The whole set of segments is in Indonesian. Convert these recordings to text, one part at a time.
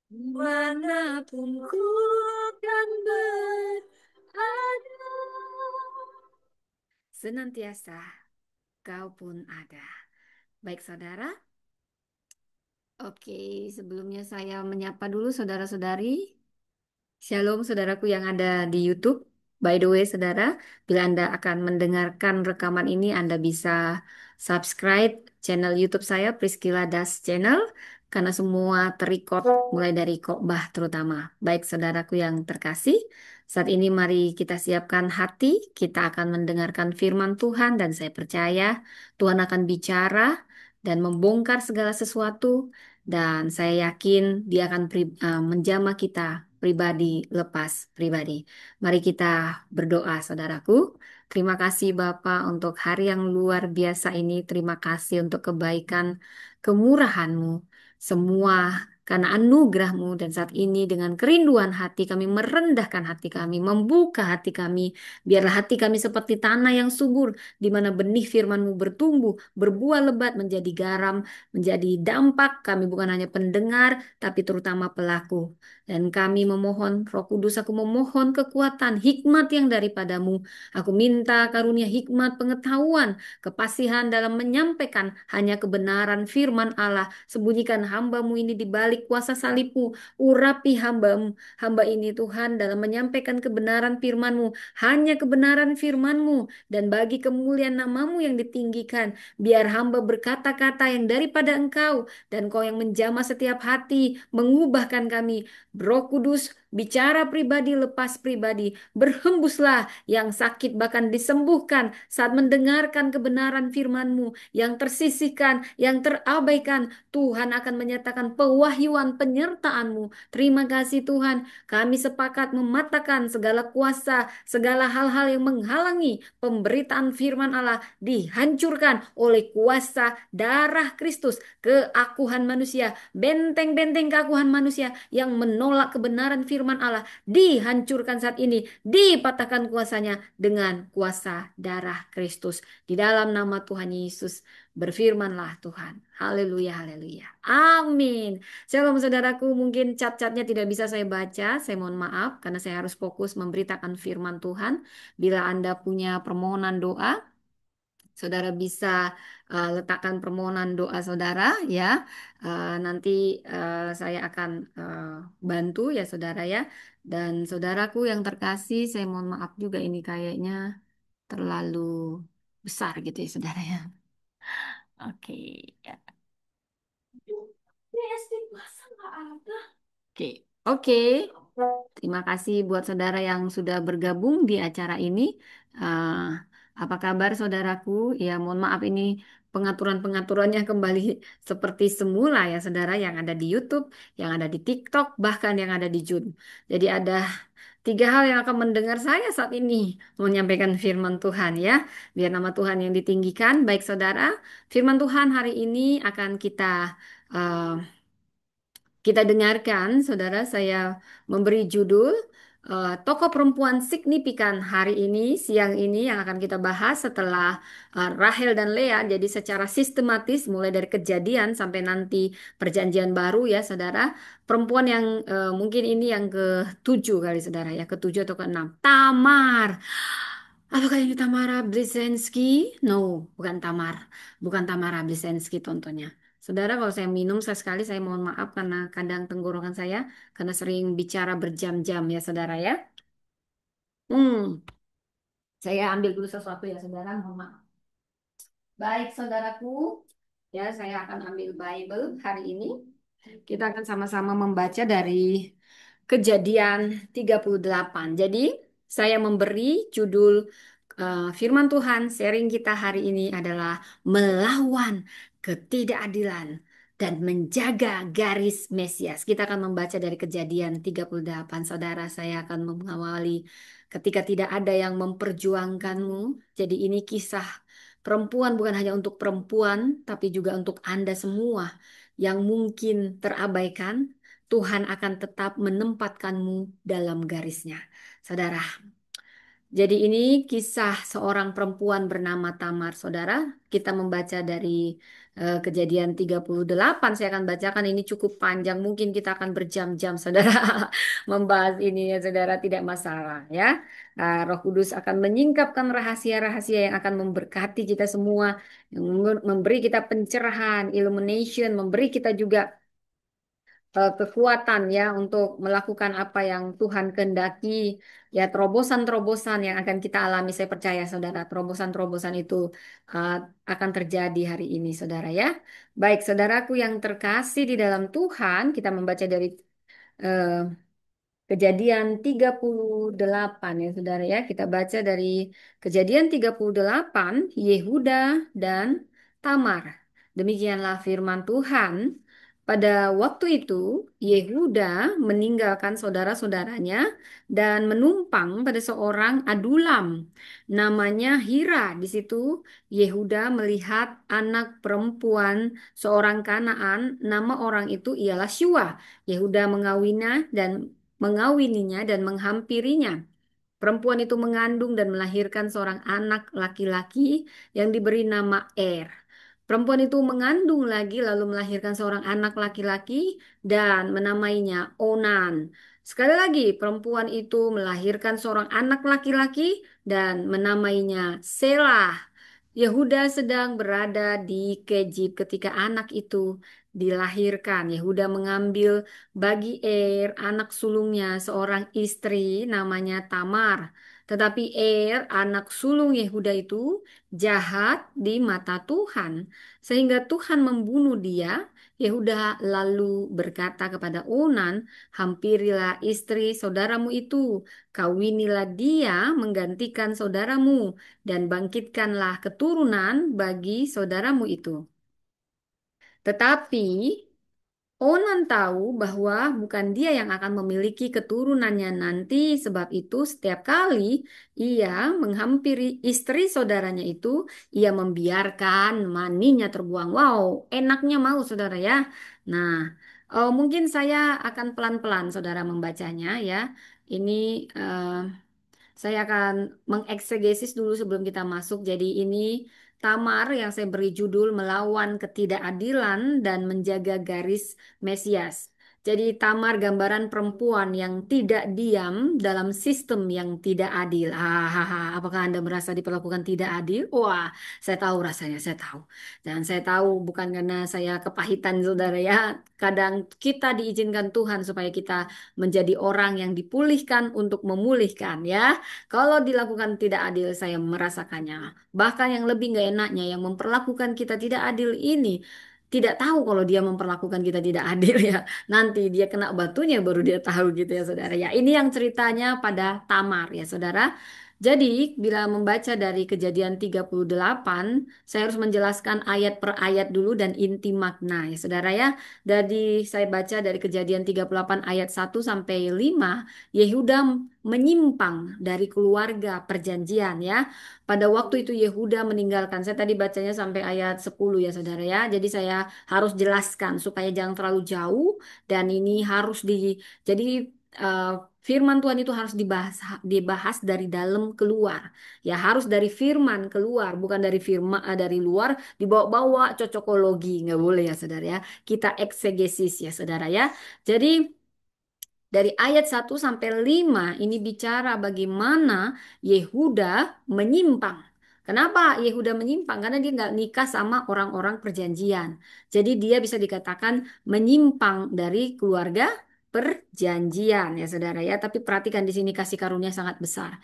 Manapun ku akan berada, senantiasa kau pun ada. Baik saudara, oke, sebelumnya saya menyapa dulu saudara-saudari. Shalom saudaraku yang ada di YouTube. By the way, saudara, bila Anda akan mendengarkan rekaman ini, Anda bisa subscribe channel YouTube saya, Priscilla Das Channel, karena semua terrecord mulai dari khotbah terutama. Baik saudaraku yang terkasih, saat ini mari kita siapkan hati, kita akan mendengarkan firman Tuhan dan saya percaya Tuhan akan bicara dan membongkar segala sesuatu dan saya yakin dia akan menjamah kita pribadi lepas pribadi. Mari kita berdoa, saudaraku. Terima kasih Bapak untuk hari yang luar biasa ini. Terima kasih untuk kebaikan, kemurahan-Mu. Semua karena anugerah-Mu dan saat ini dengan kerinduan hati kami merendahkan hati kami, membuka hati kami. Biarlah hati kami seperti tanah yang subur, di mana benih firman-Mu bertumbuh, berbuah lebat menjadi garam, menjadi dampak. Kami bukan hanya pendengar, tapi terutama pelaku. Dan kami memohon, Roh Kudus, aku memohon kekuatan, hikmat yang daripadamu. Aku minta karunia hikmat, pengetahuan, kepasihan dalam menyampaikan hanya kebenaran firman Allah. Sembunyikan hambamu ini di balik kuasa salibmu. Urapi hambamu, hamba ini Tuhan dalam menyampaikan kebenaran firman-Mu. Hanya kebenaran firman-Mu. Dan bagi kemuliaan namamu yang ditinggikan. Biar hamba berkata-kata yang daripada Engkau. Dan Kau yang menjamah setiap hati, mengubahkan kami. Roh Kudus, bicara pribadi lepas pribadi, berhembuslah yang sakit bahkan disembuhkan saat mendengarkan kebenaran firman-Mu yang tersisihkan, yang terabaikan. Tuhan akan menyatakan pewahyuan penyertaan-Mu. Terima kasih Tuhan, kami sepakat mematahkan segala kuasa, segala hal-hal yang menghalangi pemberitaan firman Allah dihancurkan oleh kuasa darah Kristus, keakuhan manusia, benteng-benteng keakuhan manusia yang menolak kebenaran firman Allah dihancurkan saat ini, dipatahkan kuasanya dengan kuasa darah Kristus. Di dalam nama Tuhan Yesus, berfirmanlah Tuhan. Haleluya, haleluya. Amin. Shalom saudaraku, mungkin cat-catnya tidak bisa saya baca. Saya mohon maaf karena saya harus fokus memberitakan firman Tuhan. Bila Anda punya permohonan doa, saudara bisa letakkan permohonan doa saudara ya. Nanti saya akan bantu ya saudara ya. Dan saudaraku yang terkasih, saya mohon maaf juga ini kayaknya terlalu besar gitu ya saudara ya. Oke. Ya. PSD masa nggak ada? Oke, oke. Terima kasih buat saudara yang sudah bergabung di acara ini. Eh, apa kabar saudaraku? Ya, mohon maaf ini pengaturan-pengaturannya kembali seperti semula ya saudara yang ada di YouTube, yang ada di TikTok, bahkan yang ada di Zoom. Jadi ada tiga hal yang akan mendengar saya saat ini menyampaikan firman Tuhan ya. Biar nama Tuhan yang ditinggikan. Baik saudara, firman Tuhan hari ini akan eh, kita dengarkan, saudara, saya memberi judul tokoh perempuan signifikan hari ini, siang ini yang akan kita bahas setelah Rahel dan Lea. Jadi secara sistematis mulai dari kejadian sampai nanti perjanjian baru ya, saudara. Perempuan yang mungkin ini yang ketujuh kali, saudara ya, ketujuh atau keenam. Tamar. Apakah ini Tamara Brzezinski? No, bukan Tamar. Bukan Tamara Brzezinski tontonnya. Saudara, kalau saya minum sesekali saya mohon maaf karena kadang tenggorokan saya karena sering bicara berjam-jam ya saudara ya. Hmm, saya ambil dulu sesuatu ya saudara, mohon maaf. Baik saudaraku, ya saya akan ambil Bible hari ini. Kita akan sama-sama membaca dari Kejadian 38. Jadi, saya memberi judul firman Tuhan sharing kita hari ini adalah melawan ketidakadilan dan menjaga garis Mesias. Kita akan membaca dari Kejadian 38. Saudara, saya akan mengawali ketika tidak ada yang memperjuangkanmu. Jadi ini kisah perempuan bukan hanya untuk perempuan, tapi juga untuk Anda semua yang mungkin terabaikan. Tuhan akan tetap menempatkanmu dalam garisnya. Saudara, Jadi ini kisah seorang perempuan bernama Tamar, saudara. Kita membaca dari Kejadian 38. Saya akan bacakan ini cukup panjang. Mungkin kita akan berjam-jam, saudara, membahas ini ya, saudara. Tidak masalah ya. Roh Kudus akan menyingkapkan rahasia-rahasia yang akan memberkati kita semua, yang memberi kita pencerahan, illumination, memberi kita juga kekuatan ya untuk melakukan apa yang Tuhan kehendaki, ya terobosan-terobosan yang akan kita alami. Saya percaya saudara, terobosan-terobosan itu uh, akan terjadi hari ini saudara ya. Baik saudaraku yang terkasih di dalam Tuhan, kita membaca dari eh, Kejadian 38 ya saudara ya. Kita baca dari Kejadian 38 Yehuda dan Tamar. Demikianlah firman Tuhan. Pada waktu itu Yehuda meninggalkan saudara-saudaranya dan menumpang pada seorang adulam namanya Hira. Di situ Yehuda melihat anak perempuan seorang Kanaan, nama orang itu ialah Syua. Yehuda mengawininya dan menghampirinya. Perempuan itu mengandung dan melahirkan seorang anak laki-laki yang diberi nama Er. Perempuan itu mengandung lagi lalu melahirkan seorang anak laki-laki dan menamainya Onan. Sekali lagi, perempuan itu melahirkan seorang anak laki-laki dan menamainya Selah. Yehuda sedang berada di Kejib ketika anak itu dilahirkan. Yehuda mengambil bagi anak sulungnya seorang istri namanya Tamar. Tetapi anak sulung Yehuda itu jahat di mata Tuhan, sehingga Tuhan membunuh dia. Yehuda lalu berkata kepada Onan, hampirilah istri saudaramu itu, kawinilah dia menggantikan saudaramu, dan bangkitkanlah keturunan bagi saudaramu itu. Tetapi Onan tahu bahwa bukan dia yang akan memiliki keturunannya nanti, sebab itu setiap kali ia menghampiri istri saudaranya itu, ia membiarkan maninya terbuang. Wow, enaknya mau saudara ya. Nah, mungkin saya akan pelan-pelan saudara membacanya ya. Ini saya akan mengeksegesis dulu sebelum kita masuk. Jadi ini Tamar yang saya beri judul Melawan Ketidakadilan dan Menjaga Garis Mesias. Jadi Tamar gambaran perempuan yang tidak diam dalam sistem yang tidak adil. Apakah Anda merasa diperlakukan tidak adil? Wah, saya tahu rasanya, saya tahu. Dan saya tahu bukan karena saya kepahitan saudara ya. Kadang kita diizinkan Tuhan supaya kita menjadi orang yang dipulihkan untuk memulihkan ya. Kalau dilakukan tidak adil, saya merasakannya. Bahkan yang lebih nggak enaknya, yang memperlakukan kita tidak adil ini, tidak tahu kalau dia memperlakukan kita tidak adil ya. Nanti dia kena batunya baru dia tahu gitu ya saudara. Ya, ini yang ceritanya pada Tamar ya saudara. Jadi, bila membaca dari Kejadian 38, saya harus menjelaskan ayat per ayat dulu dan inti makna ya saudara ya. Jadi, saya baca dari Kejadian 38 ayat 1 sampai 5. Yehuda menyimpang dari keluarga perjanjian ya. Pada waktu itu Yehuda meninggalkan. Saya tadi bacanya sampai ayat 10 ya saudara ya. Jadi saya harus jelaskan supaya jangan terlalu jauh dan ini harus jadi eh, firman Tuhan itu harus dibahas dari dalam keluar. Ya harus dari firman keluar, bukan dari firman dari luar dibawa-bawa cocokologi. Nggak boleh ya saudara ya. Kita eksegesis ya saudara ya. Jadi dari ayat 1 sampai 5 ini bicara bagaimana Yehuda menyimpang. Kenapa Yehuda menyimpang? Karena dia nggak nikah sama orang-orang perjanjian. Jadi dia bisa dikatakan menyimpang dari keluarga perjanjian ya saudara ya. Tapi perhatikan di sini kasih karunia sangat besar.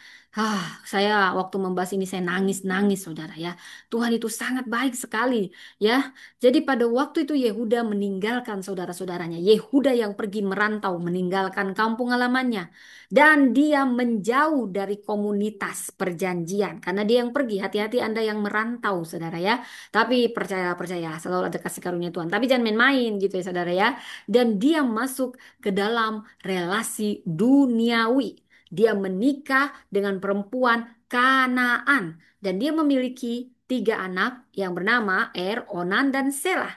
Saya waktu membahas ini saya nangis-nangis saudara ya. Tuhan itu sangat baik sekali ya. Jadi pada waktu itu Yehuda meninggalkan saudara-saudaranya. Yehuda yang pergi merantau meninggalkan kampung halamannya. Dan dia menjauh dari komunitas perjanjian. Karena dia yang pergi. Hati-hati Anda yang merantau saudara ya. Tapi percaya selalu ada kasih karunia Tuhan. Tapi jangan main-main gitu ya saudara ya. Dan dia masuk ke dalam relasi duniawi. Dia menikah dengan perempuan Kanaan. Dan dia memiliki tiga anak yang bernama Er, Onan, dan Selah.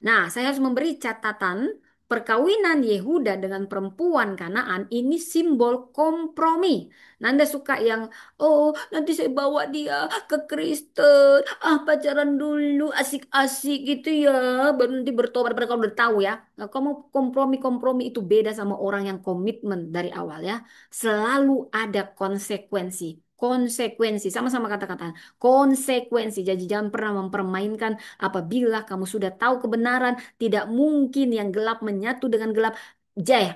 Nah, saya harus memberi catatan perkawinan Yehuda dengan perempuan Kanaan ini simbol kompromi. Nanda suka yang, oh nanti saya bawa dia ke Kristen, pacaran dulu asik-asik gitu ya, baru nanti bertobat pada kalau udah tahu ya. Nah, kamu kompromi-kompromi itu beda sama orang yang komitmen dari awal ya. Selalu ada konsekuensi. Konsekuensi, sama-sama kata-kata konsekuensi. Jadi jangan pernah mempermainkan apabila kamu sudah tahu kebenaran, tidak mungkin yang gelap menyatu dengan gelap.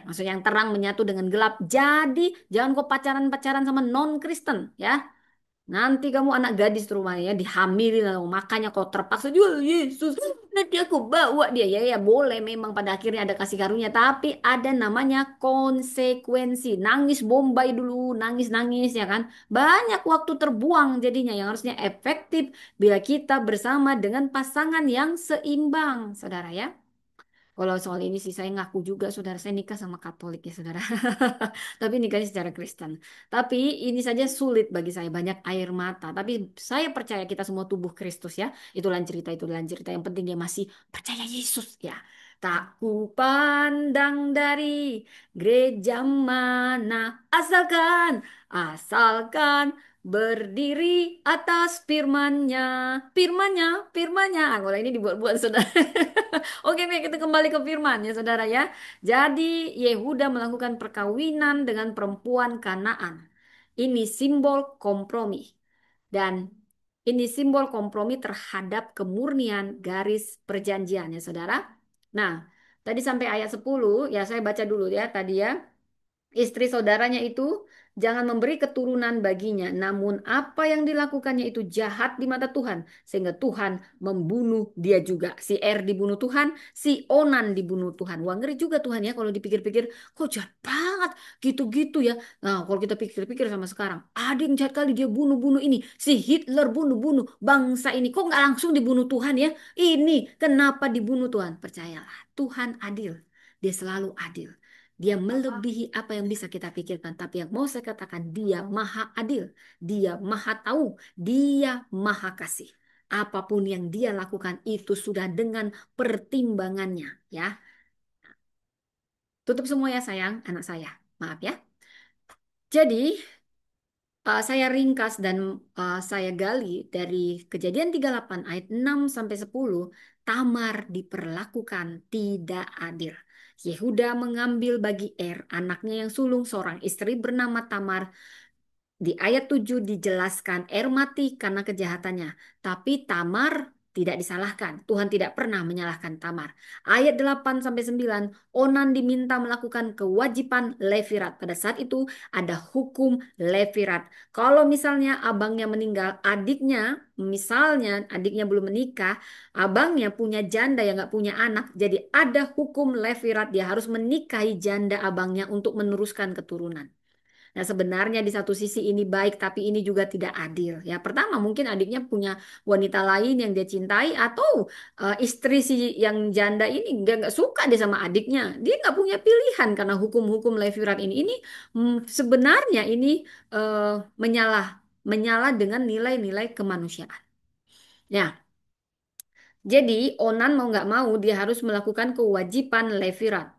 Maksudnya yang terang menyatu dengan gelap. Jadi jangan kau pacaran-pacaran sama non-Kristen ya. Nanti kamu anak gadis rumahnya dihamilin lalu makanya kau terpaksa jual Yesus. Nanti aku bawa dia ya ya boleh memang pada akhirnya ada kasih karunia tapi ada namanya konsekuensi. Nangis Bombay dulu, nangis-nangis ya kan. Banyak waktu terbuang jadinya yang harusnya efektif bila kita bersama dengan pasangan yang seimbang, saudara ya. Kalau soal ini sih saya ngaku juga saudara saya nikah sama Katolik ya saudara. Tapi nikahnya secara Kristen. Tapi ini saja sulit bagi saya banyak air mata. Tapi saya percaya kita semua tubuh Kristus ya. Itu lain cerita. Yang penting dia masih percaya Yesus ya. Tak ku pandang dari gereja mana asalkan berdiri atas firman-Nya, firman-Nya. Kalau ini dibuat-buat saudara. Oke, baik, kita kembali ke firman ya, saudara ya. Jadi Yehuda melakukan perkawinan dengan perempuan Kanaan. Ini simbol kompromi dan ini simbol kompromi terhadap kemurnian garis perjanjian ya, saudara. Nah, tadi sampai ayat 10 ya saya baca dulu ya tadi ya. Istri saudaranya itu jangan memberi keturunan baginya, namun apa yang dilakukannya itu jahat di mata Tuhan, sehingga Tuhan membunuh dia juga. Si dibunuh Tuhan, si Onan dibunuh Tuhan. Wah, ngeri juga Tuhan ya kalau dipikir-pikir, kok jahat banget gitu-gitu ya. Nah, kalau kita pikir-pikir sama sekarang, ada yang jahat kali dia bunuh-bunuh ini, si Hitler bunuh-bunuh bangsa ini, kok nggak langsung dibunuh Tuhan ya? Ini kenapa dibunuh Tuhan? Percayalah, Tuhan adil. Dia selalu adil. Dia melebihi apa yang bisa kita pikirkan. Tapi yang mau saya katakan, dia maha adil. Dia maha tahu. Dia maha kasih. Apapun yang dia lakukan itu sudah dengan pertimbangannya. Ya, tutup semua ya sayang, anak saya. Maaf ya. Jadi saya ringkas dan saya gali dari Kejadian 38 ayat 6 sampai 10, Tamar diperlakukan tidak adil. Yehuda mengambil bagi anaknya yang sulung seorang istri bernama Tamar. Di ayat 7 dijelaskan mati karena kejahatannya. Tapi Tamar tidak disalahkan. Tuhan tidak pernah menyalahkan Tamar. Ayat 8 sampai 9, Onan diminta melakukan kewajiban levirat. Pada saat itu ada hukum levirat. Kalau misalnya abangnya meninggal, adiknya belum menikah, abangnya punya janda yang nggak punya anak. Jadi ada hukum levirat. Dia harus menikahi janda abangnya untuk meneruskan keturunan. Nah, sebenarnya di satu sisi ini baik, tapi ini juga tidak adil. Ya, pertama mungkin adiknya punya wanita lain yang dia cintai, atau istri si yang janda ini nggak suka dia sama adiknya. Dia nggak punya pilihan karena hukum-hukum Levirat ini. Ini sebenarnya ini eh, menyalah menyalah dengan nilai-nilai kemanusiaan. Ya, jadi Onan mau nggak mau dia harus melakukan kewajiban Levirat.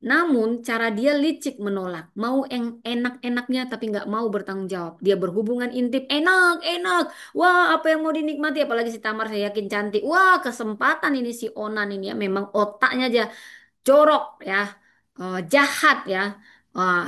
Namun cara dia licik menolak. Mau yang enak-enaknya tapi nggak mau bertanggung jawab. Dia berhubungan intim enak-enak. Wah, apa yang mau dinikmati? Apalagi si Tamar saya yakin cantik. Wah, kesempatan ini si Onan ini ya. Memang otaknya aja jorok ya, jahat ya.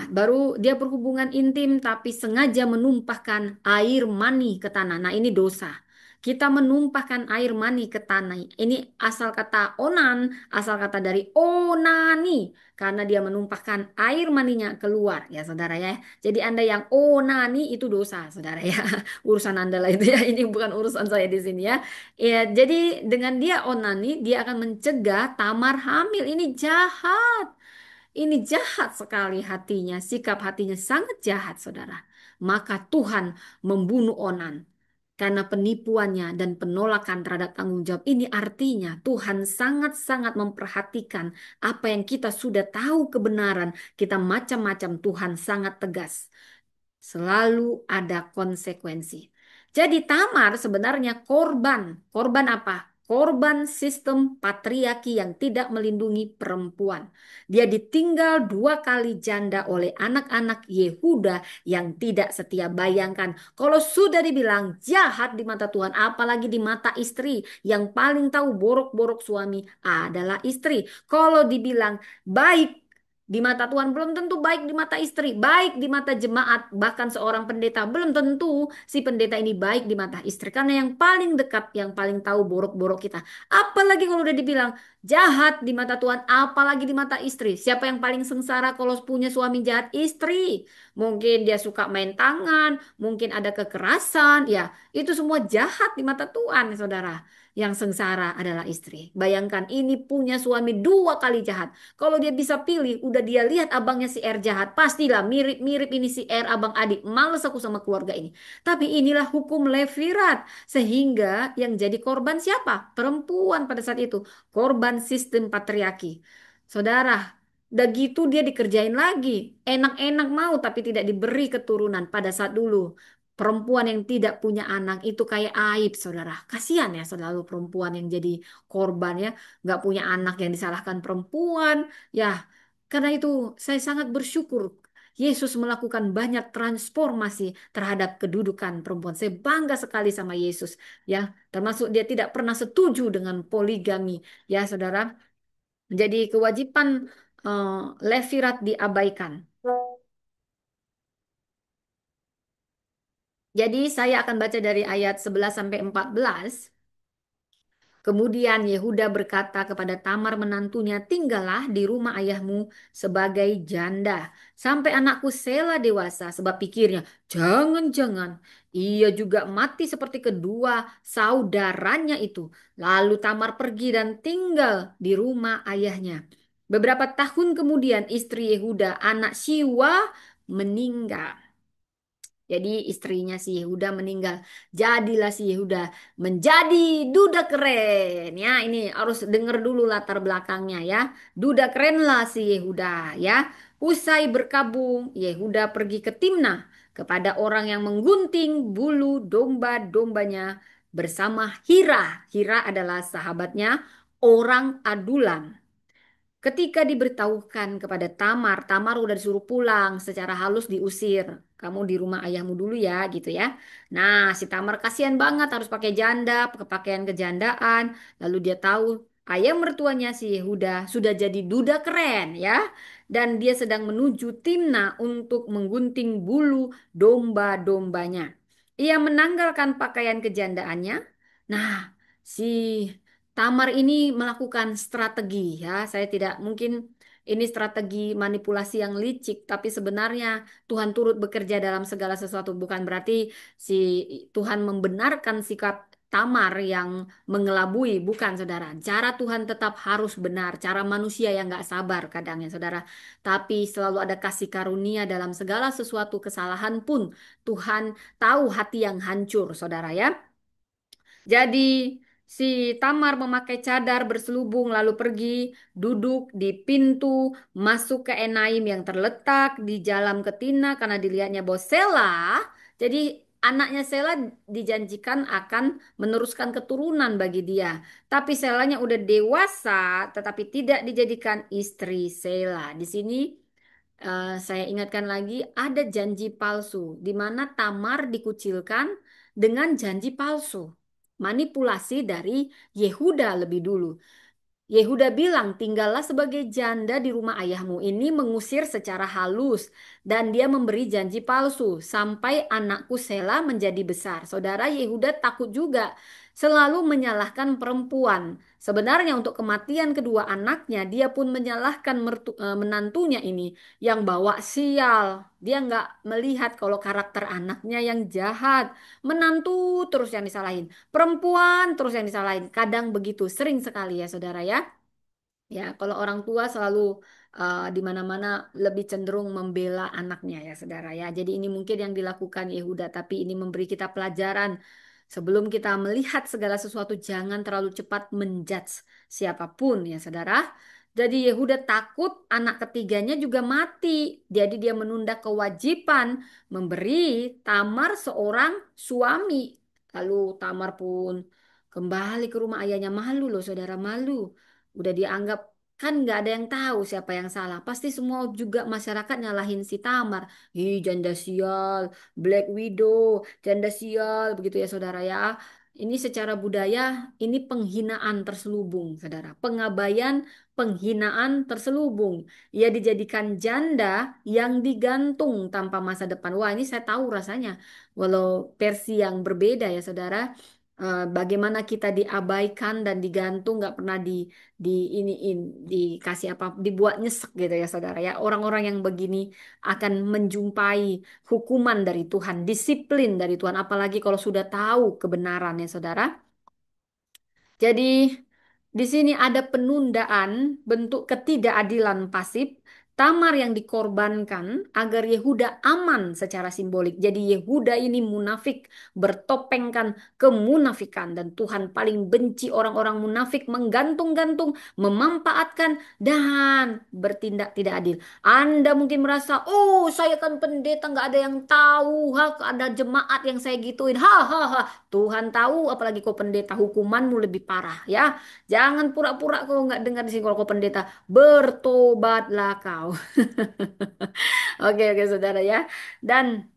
Baru dia berhubungan intim tapi sengaja menumpahkan air mani ke tanah. Nah, ini dosa. Kita menumpahkan air mani ke tanah. Ini asal kata onan, asal kata dari onani karena dia menumpahkan air maninya keluar ya saudara ya. Jadi Anda yang onani itu dosa saudara ya. Urusan Anda lah itu ya. Ini bukan urusan saya di sini ya. Ya, jadi dengan dia onani, dia akan mencegah Tamar hamil. Ini jahat. Ini jahat sekali hatinya. Sikap hatinya sangat jahat, saudara. Maka Tuhan membunuh Onan. Karena penipuannya dan penolakan terhadap tanggung jawab ini artinya Tuhan sangat-sangat memperhatikan apa yang kita sudah tahu kebenaran. Kita macam-macam Tuhan sangat tegas. Selalu ada konsekuensi. Jadi Tamar sebenarnya korban. Korban apa? korban sistem patriarki yang tidak melindungi perempuan. Dia ditinggal dua kali janda oleh anak-anak Yehuda yang tidak setia. Bayangkan, kalau sudah dibilang jahat di mata Tuhan, apalagi di mata istri, yang paling tahu borok-borok suami adalah istri. Kalau dibilang baik di mata Tuhan, belum tentu baik di mata istri, baik di mata jemaat, bahkan seorang pendeta belum tentu si pendeta ini baik di mata istri, karena yang paling dekat, yang paling tahu borok-borok kita. Apalagi kalau udah dibilang jahat di mata Tuhan, apalagi di mata istri. Siapa yang paling sengsara kalau punya suami jahat? Istri. Mungkin dia suka main tangan, mungkin ada kekerasan, ya itu semua jahat di mata Tuhan, saudara. Yang sengsara adalah istri. Bayangkan ini punya suami dua kali jahat. Kalau dia bisa pilih, udah dia lihat abangnya si R jahat, pastilah mirip-mirip ini si R abang adik. Males aku sama keluarga ini. Tapi inilah hukum Levirat. Sehingga yang jadi korban siapa? Perempuan pada saat itu. Korban sistem patriarki. Saudara, udah gitu dia dikerjain lagi. Enak-enak mau tapi tidak diberi keturunan pada saat dulu. Perempuan yang tidak punya anak itu kayak aib, saudara. Kasihan ya selalu perempuan yang jadi korban ya. Nggak punya anak yang disalahkan perempuan. Ya, karena itu saya sangat bersyukur Yesus melakukan banyak transformasi terhadap kedudukan perempuan. Saya bangga sekali sama Yesus ya, termasuk dia tidak pernah setuju dengan poligami ya, saudara. Jadi kewajiban Levirat diabaikan. Jadi saya akan baca dari ayat 11 sampai 14. Kemudian Yehuda berkata kepada Tamar menantunya, tinggallah di rumah ayahmu sebagai janda sampai anakku Sela dewasa. Sebab pikirnya, jangan-jangan ia juga mati seperti kedua saudaranya itu. Lalu Tamar pergi dan tinggal di rumah ayahnya. Beberapa tahun kemudian istri Yehuda, anak Siwa, meninggal. Jadi istrinya si Yehuda meninggal. Jadilah si Yehuda menjadi duda keren. Ya, ini harus denger dulu latar belakangnya ya. Duda kerenlah si Yehuda ya. Usai berkabung, Yehuda pergi ke Timnah kepada orang yang menggunting bulu domba-dombanya bersama Hira. Hira adalah sahabatnya orang Adulam. Ketika diberitahukan kepada Tamar, Tamar udah disuruh pulang, secara halus diusir. Kamu di rumah ayahmu dulu ya, gitu ya. Nah, si Tamar kasihan banget harus pakai janda, pakaian kejandaan. Lalu dia tahu ayah mertuanya si Yehuda sudah jadi duda keren ya. Dan dia sedang menuju Timna untuk menggunting bulu domba-dombanya. Ia menanggalkan pakaian kejandaannya. Nah, si Tamar ini melakukan strategi ya. Saya tidak mungkin ini strategi manipulasi yang licik, tapi sebenarnya Tuhan turut bekerja dalam segala sesuatu. Bukan berarti si Tuhan membenarkan sikap Tamar yang mengelabui, bukan saudara. Cara Tuhan tetap harus benar, cara manusia yang nggak sabar kadang ya saudara. Tapi selalu ada kasih karunia dalam segala sesuatu kesalahan pun Tuhan tahu hati yang hancur saudara ya. Jadi si Tamar memakai cadar berselubung lalu pergi duduk di pintu masuk ke Enaim yang terletak di jalan Ketina karena dilihatnya bahwa Sela, jadi anaknya Sela dijanjikan akan meneruskan keturunan bagi dia. Tapi Selanya udah dewasa tetapi tidak dijadikan istri Sela. Di sini saya ingatkan lagi ada janji palsu di mana Tamar dikucilkan dengan janji palsu. Manipulasi dari Yehuda lebih dulu. Yehuda bilang, tinggallah sebagai janda di rumah ayahmu. Ini mengusir secara halus. Dan dia memberi janji palsu. Sampai anakku Sela menjadi besar. Saudara Yehuda takut juga. Selalu menyalahkan perempuan. Sebenarnya untuk kematian kedua anaknya, dia pun menyalahkan menantunya ini. Yang bawa sial. Dia nggak melihat kalau karakter anaknya yang jahat. Menantu terus yang disalahin. Perempuan terus yang disalahin. Kadang begitu, sering sekali ya saudara ya. Ya, kalau orang tua selalu di mana-mana lebih cenderung membela anaknya ya, saudara ya. Jadi ini mungkin yang dilakukan Yehuda, tapi ini memberi kita pelajaran. Sebelum kita melihat segala sesuatu, jangan terlalu cepat menjudge siapapun ya, saudara. Jadi Yehuda takut anak ketiganya juga mati. Jadi dia menunda kewajiban memberi Tamar seorang suami. Lalu Tamar pun kembali ke rumah ayahnya. Malu loh saudara, malu. Udah dianggap, kan nggak ada yang tahu siapa yang salah. Pasti semua juga masyarakat nyalahin si Tamar. Ih, janda sial, Black Widow, janda sial, begitu ya saudara ya. Ini secara budaya, ini penghinaan terselubung, saudara. Pengabaian, penghinaan terselubung. Ia dijadikan janda yang digantung tanpa masa depan. Wah, ini saya tahu rasanya. Walau versi yang berbeda ya, saudara. Bagaimana kita diabaikan dan digantung, nggak pernah di iniin, dikasih apa, dibuat nyesek gitu ya, saudara ya. Orang-orang yang begini akan menjumpai hukuman dari Tuhan, disiplin dari Tuhan, apalagi kalau sudah tahu kebenaran ya, saudara. Jadi di sini ada penundaan, bentuk ketidakadilan pasif. Tamar yang dikorbankan agar Yehuda aman secara simbolik. Jadi Yehuda ini munafik, bertopengkan kemunafikan. Dan Tuhan paling benci orang-orang munafik, menggantung-gantung, memanfaatkan, dan bertindak tidak adil. Anda mungkin merasa, oh saya kan pendeta, nggak ada yang tahu. Ha, ada jemaat yang saya gituin. Hahaha. Tuhan tahu, apalagi kau pendeta, hukumanmu lebih parah ya. Jangan pura-pura kau nggak dengar di sini kalau kau pendeta. Bertobatlah kau. Oke, oke saudara ya. Dan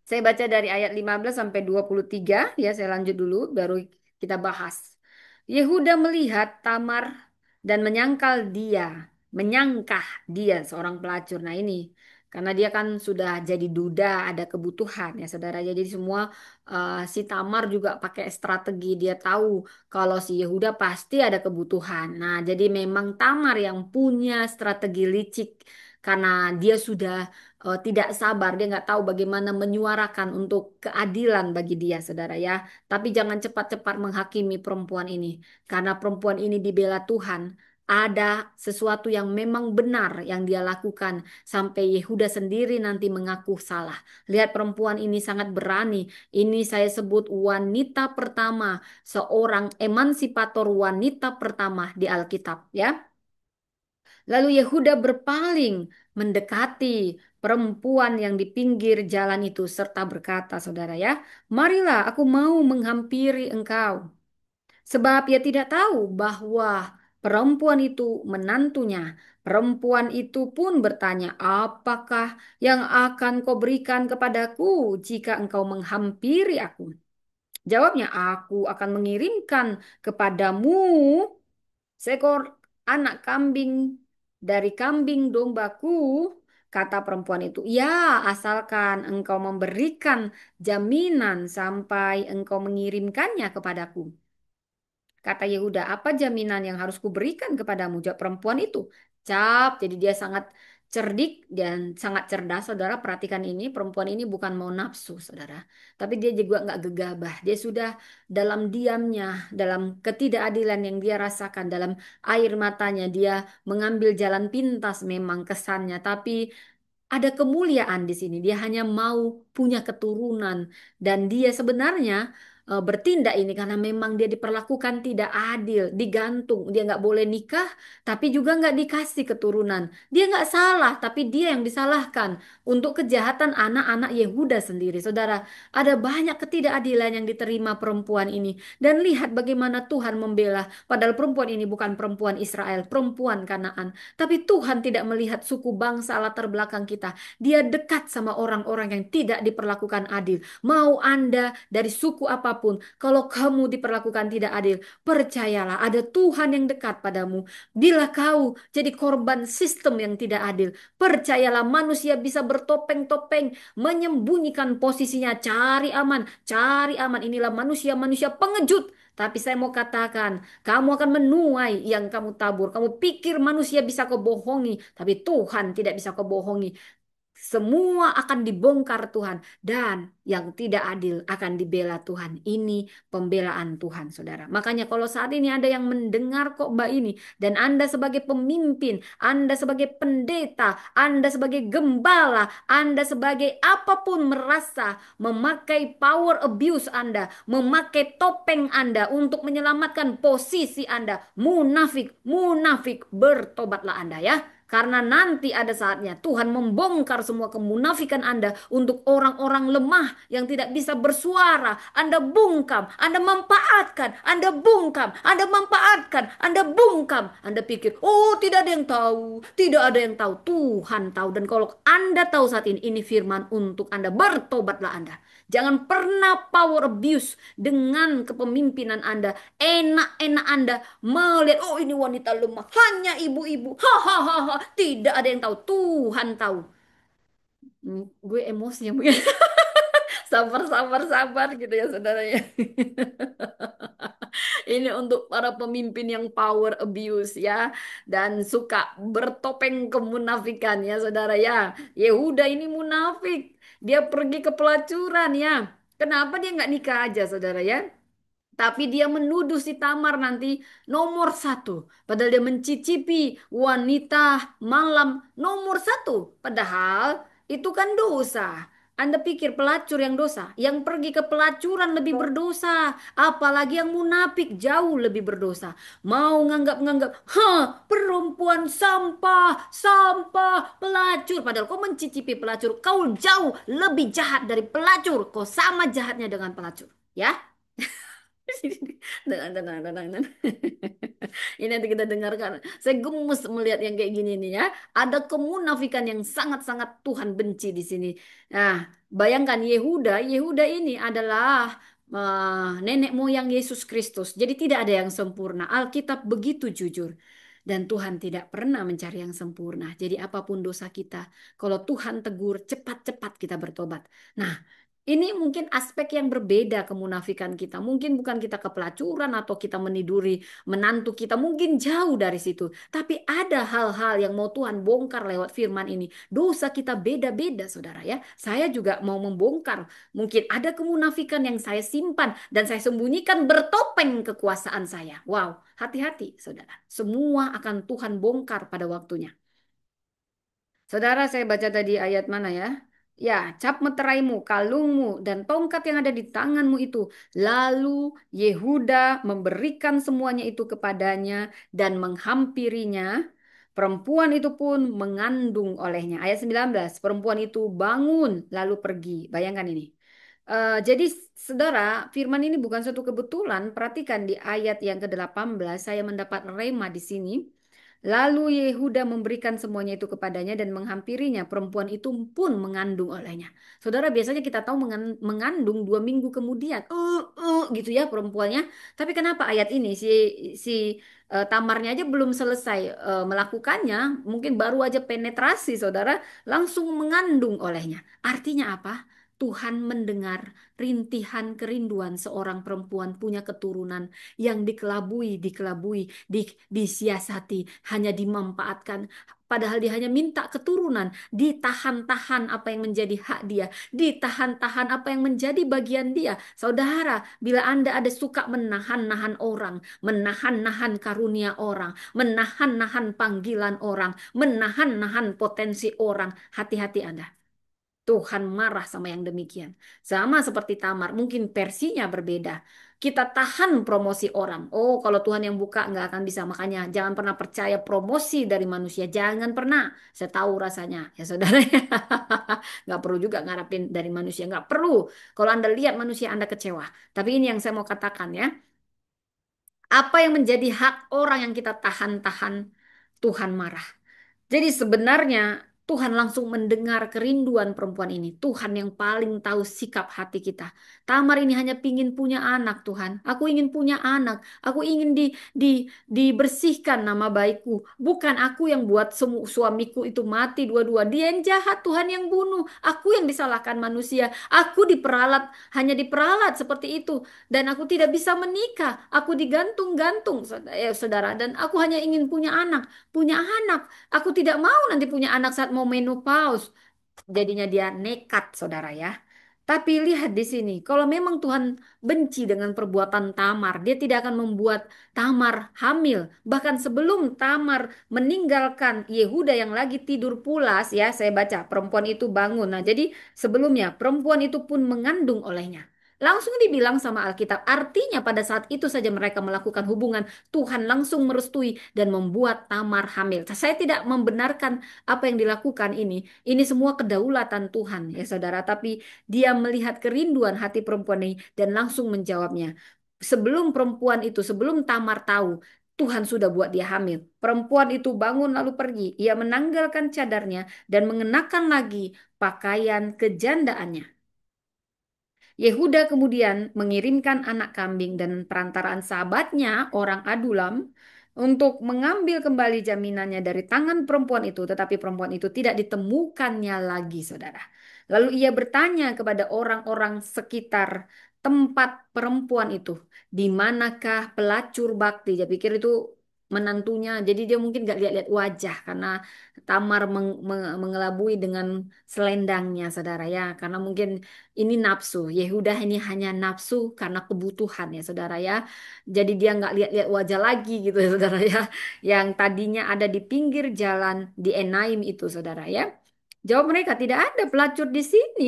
saya baca dari ayat 15 sampai 23 ya, saya lanjut dulu baru kita bahas. Yehuda melihat Tamar dan menyangkah dia seorang pelacur. Nah, ini karena dia kan sudah jadi duda, ada kebutuhan ya saudara. Jadi semua si Tamar juga pakai strategi. Dia tahu kalau si Yehuda pasti ada kebutuhan. Nah, jadi memang Tamar yang punya strategi licik karena dia sudah tidak sabar, dia nggak tahu bagaimana menyuarakan untuk keadilan bagi dia, saudara ya. Tapi jangan cepat-cepat menghakimi perempuan ini, karena perempuan ini dibela Tuhan. Ada sesuatu yang memang benar yang dia lakukan sampai Yehuda sendiri nanti mengaku salah. Lihat perempuan ini sangat berani. Ini saya sebut wanita pertama, seorang emansipator wanita pertama di Alkitab ya. Lalu Yehuda berpaling mendekati perempuan yang di pinggir jalan itu serta berkata, saudara ya, marilah aku mau menghampiri engkau. Sebab ia tidak tahu bahwa perempuan itu menantunya. Perempuan itu pun bertanya, apakah yang akan kau berikan kepadaku jika engkau menghampiri aku? Jawabnya, aku akan mengirimkan kepadamu seekor anak kambing dari kambing dombaku, kata perempuan itu. Ya, asalkan engkau memberikan jaminan sampai engkau mengirimkannya kepadaku. Kata Yehuda, apa jaminan yang harus kuberikan kepadamu? Jawab perempuan itu. Cap, jadi dia sangat cerdik dan sangat cerdas, saudara. Perhatikan ini, perempuan ini bukan mau nafsu, saudara. Tapi dia juga nggak gegabah. Dia sudah dalam diamnya, dalam ketidakadilan yang dia rasakan, dalam air matanya, dia mengambil jalan pintas memang kesannya. Tapi ada kemuliaan di sini. Dia hanya mau punya keturunan dan dia sebenarnya bertindak ini karena memang dia diperlakukan tidak adil, digantung. Dia nggak boleh nikah, tapi juga nggak dikasih keturunan. Dia nggak salah, tapi dia yang disalahkan untuk kejahatan anak-anak Yehuda sendiri. Saudara, ada banyak ketidakadilan yang diterima perempuan ini. Dan lihat bagaimana Tuhan membela. Padahal perempuan ini bukan perempuan Israel, perempuan Kanaan. Tapi Tuhan tidak melihat suku bangsa latar belakang kita. Dia dekat sama orang-orang yang tidak diperlakukan adil. Mau Anda dari suku apapun, kalau kamu diperlakukan tidak adil, percayalah ada Tuhan yang dekat padamu. Bila kau jadi korban sistem yang tidak adil, percayalah manusia bisa bertopeng-topeng, menyembunyikan posisinya, cari aman, cari aman. Inilah manusia-manusia pengejut. Tapi saya mau katakan, kamu akan menuai yang kamu tabur. Kamu pikir manusia bisa kau bohongi, tapi Tuhan tidak bisa kau bohongi. Semua akan dibongkar Tuhan dan yang tidak adil akan dibela Tuhan. Ini pembelaan Tuhan, saudara. Makanya kalau saat ini ada yang mendengar khotbah ini dan Anda sebagai pemimpin, Anda sebagai pendeta, Anda sebagai gembala, Anda sebagai apapun merasa memakai power abuse Anda, memakai topeng Anda untuk menyelamatkan posisi Anda, munafik, munafik, bertobatlah Anda ya. Karena nanti ada saatnya Tuhan membongkar semua kemunafikan Anda untuk orang-orang lemah yang tidak bisa bersuara. Anda bungkam, Anda manfaatkan, Anda bungkam, Anda manfaatkan, Anda bungkam. Anda pikir, oh tidak ada yang tahu, tidak ada yang tahu. Tuhan tahu. Dan kalau Anda tahu saat ini firman untuk Anda, bertobatlah Anda. Jangan pernah power abuse dengan kepemimpinan Anda. Enak-enak Anda melihat, oh ini wanita lemah, hanya ibu-ibu. Hahaha, tidak ada yang tahu. Tuhan tahu. Gue emosinya mungkin. Sabar, sabar, sabar gitu ya saudara ya. Ini untuk para pemimpin yang power abuse ya. Dan suka bertopeng kemunafikan ya saudara ya. Yehuda ini munafik. Dia pergi ke pelacuran ya. Kenapa dia nggak nikah aja saudara ya? Tapi dia menuduh si Tamar nanti nomor satu. Padahal dia mencicipi wanita malam nomor satu. Padahal itu kan dosa. Anda pikir pelacur yang dosa? Yang pergi ke pelacuran lebih berdosa. Apalagi yang munafik jauh lebih berdosa. Mau nganggap-nganggap, hah, perempuan sampah, sampah, pelacur. Padahal kau mencicipi pelacur. Kau jauh lebih jahat dari pelacur. Kau sama jahatnya dengan pelacur. Ya, tenang, tenang, tenang, tenang. Ini nanti kita dengarkan. Saya gemes melihat yang kayak gini nih ya. Ada kemunafikan yang sangat-sangat Tuhan benci di sini. Nah, bayangkan Yehuda. Yehuda ini adalah nenek moyang Yesus Kristus. Jadi tidak ada yang sempurna. Alkitab begitu jujur. Dan Tuhan tidak pernah mencari yang sempurna. Jadi apapun dosa kita, kalau Tuhan tegur, cepat-cepat kita bertobat. Nah, ini mungkin aspek yang berbeda kemunafikan kita. Mungkin bukan kita kepelacuran atau kita meniduri menantu kita. Mungkin jauh dari situ. Tapi ada hal-hal yang mau Tuhan bongkar lewat firman ini. Dosa kita beda-beda saudara ya. Saya juga mau membongkar. Mungkin ada kemunafikan yang saya simpan dan saya sembunyikan bertopeng kekuasaan saya. Wow, hati-hati saudara. Semua akan Tuhan bongkar pada waktunya. Saudara, saya baca tadi ayat mana ya? Ya, cap meteraimu, kalungmu, dan tongkat yang ada di tanganmu itu. Lalu Yehuda memberikan semuanya itu kepadanya dan menghampirinya. Perempuan itu pun mengandung olehnya. Ayat 19, perempuan itu bangun lalu pergi. Bayangkan ini. Jadi saudara, firman ini bukan suatu kebetulan. Perhatikan di ayat yang ke-18, saya mendapat rema di sini. Lalu Yehuda memberikan semuanya itu kepadanya dan menghampirinya. Perempuan itu pun mengandung olehnya. Saudara, biasanya kita tahu mengandung 2 minggu kemudian. Gitu ya perempuannya. Tapi kenapa ayat ini si Tamarnya aja belum selesai melakukannya. Mungkin baru aja penetrasi saudara. Langsung mengandung olehnya. Artinya apa? Tuhan mendengar rintihan kerinduan seorang perempuan punya keturunan yang dikelabui, disiasati, hanya dimanfaatkan. Padahal dia hanya minta keturunan, ditahan-tahan apa yang menjadi hak dia, ditahan-tahan apa yang menjadi bagian dia. Saudara, bila Anda ada suka menahan-nahan orang, menahan-nahan karunia orang, menahan-nahan panggilan orang, menahan-nahan potensi orang, hati-hati Anda. Tuhan marah sama yang demikian. Sama seperti Tamar, mungkin versinya berbeda. Kita tahan promosi orang. Oh, kalau Tuhan yang buka nggak akan bisa. Makanya jangan pernah percaya promosi dari manusia. Jangan pernah. Saya tahu rasanya. Ya saudara ya. Nggak perlu juga ngarapin dari manusia. Nggak perlu. Kalau Anda lihat manusia Anda kecewa. Tapi ini yang saya mau katakan ya. Apa yang menjadi hak orang yang kita tahan-tahan, Tuhan marah. Jadi sebenarnya Tuhan langsung mendengar kerinduan perempuan ini. Tuhan yang paling tahu sikap hati kita. Tamar ini hanya pingin punya anak Tuhan. Aku ingin punya anak. Aku ingin dibersihkan nama baikku. Bukan aku yang buat suamiku itu mati dua-dua. Dia yang jahat, Tuhan yang bunuh. Aku yang disalahkan manusia. Aku diperalat, hanya diperalat seperti itu. Dan aku tidak bisa menikah. Aku digantung-gantung, saudara. Dan aku hanya ingin punya anak. Punya anak. Aku tidak mau nanti punya anak saat mau menopause. Jadinya dia nekat, saudara ya. Tapi lihat di sini, kalau memang Tuhan benci dengan perbuatan Tamar, dia tidak akan membuat Tamar hamil. Bahkan sebelum Tamar meninggalkan Yehuda yang lagi tidur pulas, ya saya baca, perempuan itu bangun. Nah, jadi sebelumnya perempuan itu pun mengandung olehnya. Langsung dibilang sama Alkitab. Artinya pada saat itu saja mereka melakukan hubungan, Tuhan langsung merestui dan membuat Tamar hamil. Saya tidak membenarkan apa yang dilakukan ini. Ini semua kedaulatan Tuhan ya saudara. Tapi dia melihat kerinduan hati perempuan ini dan langsung menjawabnya. Sebelum perempuan itu, sebelum Tamar tahu, Tuhan sudah buat dia hamil. Perempuan itu bangun lalu pergi. Ia menanggalkan cadarnya dan mengenakan lagi pakaian kejandaannya. Yehuda kemudian mengirimkan anak kambing dan perantaraan sahabatnya, orang Adulam, untuk mengambil kembali jaminannya dari tangan perempuan itu, tetapi perempuan itu tidak ditemukannya lagi, saudara. Lalu ia bertanya kepada orang-orang sekitar tempat perempuan itu, di manakah pelacur bakti? Dia pikir itu menantunya, jadi dia mungkin gak lihat-lihat wajah karena Tamar mengelabui dengan selendangnya, saudara ya, karena mungkin ini nafsu. Yehuda ini hanya nafsu karena kebutuhan ya saudara ya. Jadi dia nggak lihat-lihat wajah lagi gitu ya saudara ya. Yang tadinya ada di pinggir jalan di Enaim itu saudara ya. Jawab mereka, tidak ada pelacur di sini.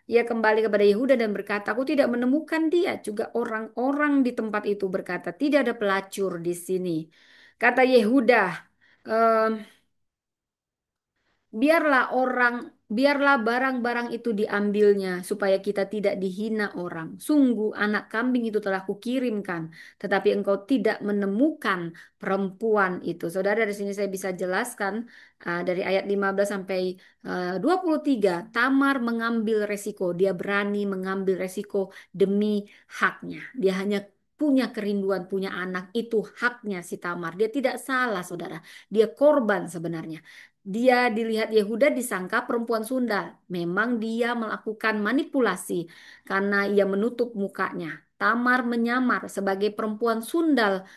Ia kembali kepada Yehuda dan berkata, aku tidak menemukan dia. Juga orang-orang di tempat itu berkata, tidak ada pelacur di sini. Kata Yehuda, "Ehm, biarlah barang-barang itu diambilnya supaya kita tidak dihina orang. Sungguh anak kambing itu telah kukirimkan, tetapi engkau tidak menemukan perempuan itu." Saudara, dari sini saya bisa jelaskan dari ayat 15 sampai 23, Tamar mengambil resiko, dia berani mengambil resiko demi haknya. Dia hanya punya kerinduan punya anak, itu haknya si Tamar. Dia tidak salah, Saudara. Dia korban sebenarnya. Dia dilihat Yehuda disangka perempuan Sunda. Memang dia melakukan manipulasi karena ia menutup mukanya. Tamar menyamar sebagai perempuan Sundal.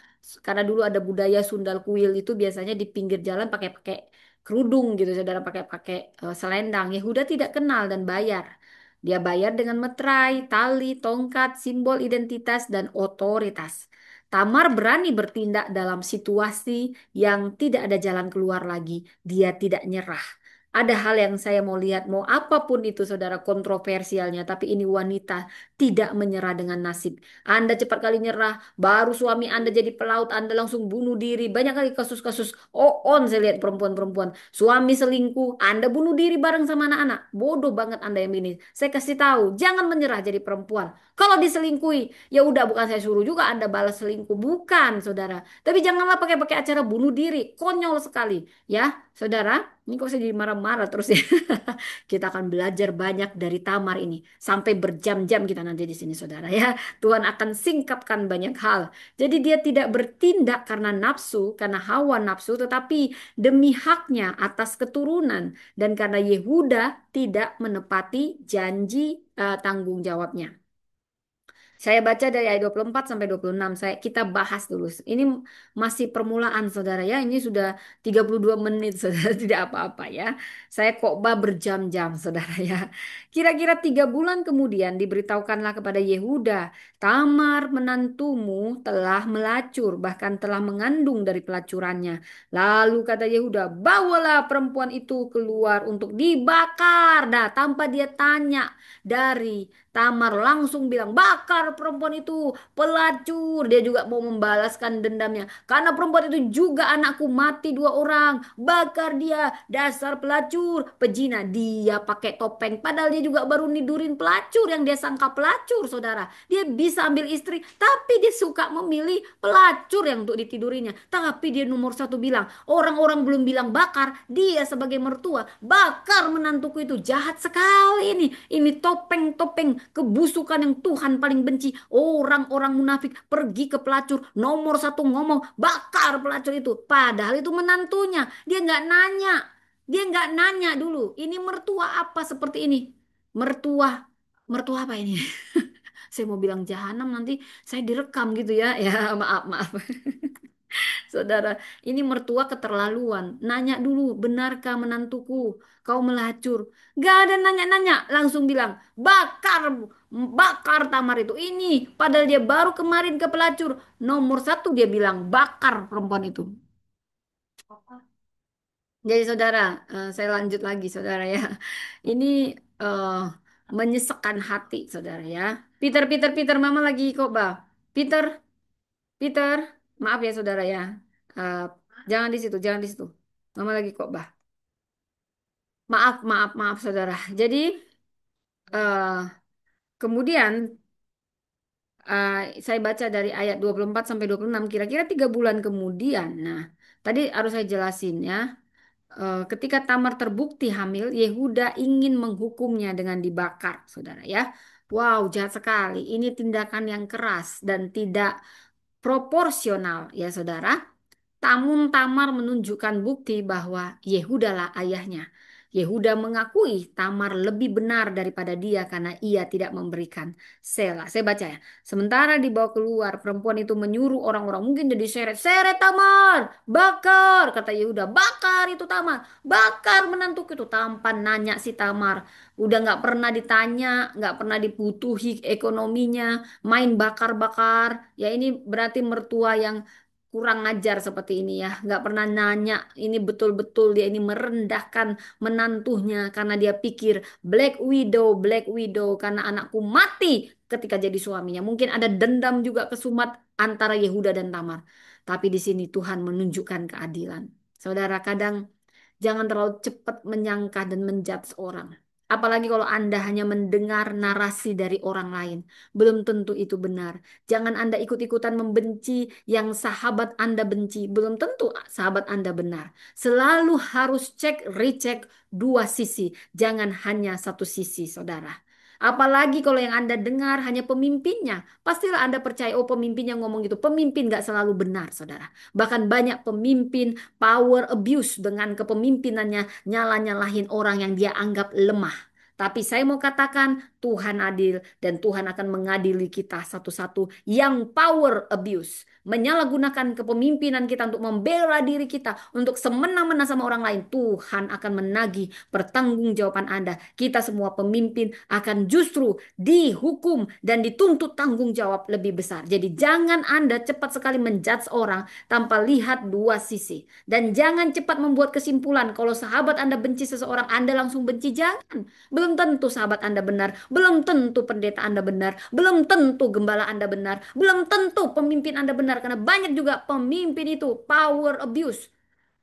Karena dulu ada budaya Sundal kuil itu biasanya di pinggir jalan pakai-pakai kerudung gitu, saudara pakai-pakai selendang. Yehuda tidak kenal dan bayar. Dia bayar dengan meterai, tali, tongkat, simbol identitas dan otoritas. Tamar berani bertindak dalam situasi yang tidak ada jalan keluar lagi. Dia tidak nyerah. Ada hal yang saya mau lihat, mau apapun itu saudara kontroversialnya, tapi ini wanita tidak menyerah dengan nasib. Anda cepat kali nyerah, baru suami Anda jadi pelaut, Anda langsung bunuh diri. Banyak kali kasus-kasus, oh on saya lihat perempuan-perempuan. Suami selingkuh, Anda bunuh diri bareng sama anak-anak. Bodoh banget Anda yang ini. Saya kasih tahu, jangan menyerah jadi perempuan. Kalau diselingkuhi, ya udah bukan saya suruh juga Anda balas selingkuh, bukan saudara. Tapi janganlah pakai-pakai acara bunuh diri, konyol sekali, ya saudara. Ini kok saya jadi marah-marah terus ya. Kita akan belajar banyak dari Tamar ini sampai berjam-jam kita nanti di sini saudara ya. Tuhan akan singkapkan banyak hal. Jadi dia tidak bertindak karena nafsu, karena hawa nafsu, tetapi demi haknya atas keturunan dan karena Yehuda tidak menepati janji tanggung jawabnya. Saya baca dari ayat 24 sampai 26. Kita bahas dulu. Ini masih permulaan saudara ya. Ini sudah 32 menit saudara. Tidak apa-apa ya. Saya khotbah berjam-jam saudara ya. Kira-kira 3 bulan kemudian diberitahukanlah kepada Yehuda. Tamar menantumu telah melacur. Bahkan telah mengandung dari pelacurannya. Lalu kata Yehuda, bawalah perempuan itu keluar untuk dibakar. Nah, tanpa dia tanya dari Tamar langsung bilang, bakar perempuan itu, pelacur. Dia juga mau membalaskan dendamnya. Karena perempuan itu juga anakku, mati 2 orang. Bakar dia, dasar pelacur. Pejina, dia pakai topeng. Padahal dia juga baru nidurin pelacur yang dia sangka pelacur, saudara. Dia bisa ambil istri, tapi dia suka memilih pelacur yang untuk ditidurinya. Tapi dia nomor satu bilang, orang-orang belum bilang bakar. Dia sebagai mertua, bakar menantuku itu. Jahat sekali ini. Ini topeng-topeng kebusukan yang Tuhan paling benci. Orang-orang munafik pergi ke pelacur, nomor satu ngomong bakar pelacur itu, padahal itu menantunya. Dia nggak nanya dulu ini mertua apa seperti ini. Mertua mertua apa ini? Saya mau bilang jahanam, nanti saya direkam gitu ya. Ya maaf maaf. Saudara, ini mertua keterlaluan. Nanya dulu, benarkah menantuku kau melacur? Gak ada nanya-nanya, langsung bilang, bakar, bakar Tamar itu. Ini, padahal dia baru kemarin ke pelacur. Nomor satu dia bilang, bakar perempuan itu. Jadi saudara, saya lanjut lagi saudara ya. Ini menyesekkan hati, saudara ya. Peter, Peter, Peter, Mama lagi khotbah. Peter, Peter, maaf ya saudara ya. Eh, jangan di situ, jangan di situ. Mama lagi khotbah. Maaf, maaf, maaf saudara. Jadi eh, kemudian saya baca dari ayat 24 sampai 26, kira-kira 3 bulan kemudian. Nah, tadi harus saya jelasin ya. Ketika Tamar terbukti hamil, Yehuda ingin menghukumnya dengan dibakar, saudara ya. Wow, jahat sekali. Ini tindakan yang keras dan tidak proporsional ya, saudara. Namun Tamar menunjukkan bukti bahwa Yehuda lah ayahnya. Yehuda mengakui Tamar lebih benar daripada dia karena ia tidak memberikan Sela. Saya baca ya. Sementara dibawa keluar, perempuan itu menyuruh orang-orang mungkin jadi seret. Seret Tamar, bakar. Kata Yehuda, bakar itu Tamar. Bakar menantuku itu. Tanpa nanya si Tamar. Udah nggak pernah ditanya, nggak pernah dibutuhi ekonominya. Main bakar-bakar. Ya ini berarti mertua yang kurang ajar seperti ini ya, nggak pernah nanya. Ini betul-betul dia ini merendahkan menantunya karena dia pikir Black Widow karena anakku mati ketika jadi suaminya. Mungkin ada dendam juga kesumat antara Yehuda dan Tamar. Tapi di sini Tuhan menunjukkan keadilan. Saudara, kadang jangan terlalu cepat menyangka dan menjudge orang. Apalagi kalau Anda hanya mendengar narasi dari orang lain. Belum tentu itu benar. Jangan Anda ikut-ikutan membenci yang sahabat Anda benci. Belum tentu sahabat Anda benar. Selalu harus cek, recheck dua sisi. Jangan hanya satu sisi, saudara. Apalagi kalau yang Anda dengar hanya pemimpinnya. Pastilah Anda percaya, oh pemimpin yang ngomong gitu. Pemimpin gak selalu benar, saudara. Bahkan banyak pemimpin power abuse dengan kepemimpinannya, nyala-nyalahin orang yang dia anggap lemah. Tapi saya mau katakan Tuhan adil dan Tuhan akan mengadili kita satu-satu yang power abuse. Menyalahgunakan kepemimpinan kita untuk membela diri kita, untuk semena-mena sama orang lain. Tuhan akan menagih pertanggungjawaban Anda. Kita semua pemimpin akan justru dihukum dan dituntut tanggung jawab lebih besar. Jadi jangan Anda cepat sekali menjudge orang tanpa lihat dua sisi. Dan jangan cepat membuat kesimpulan kalau sahabat Anda benci seseorang, Anda langsung benci. Jangan. Belum tentu sahabat Anda benar, belum tentu pendeta Anda benar, belum tentu gembala Anda benar, belum tentu pemimpin Anda benar karena banyak juga pemimpin itu power abuse.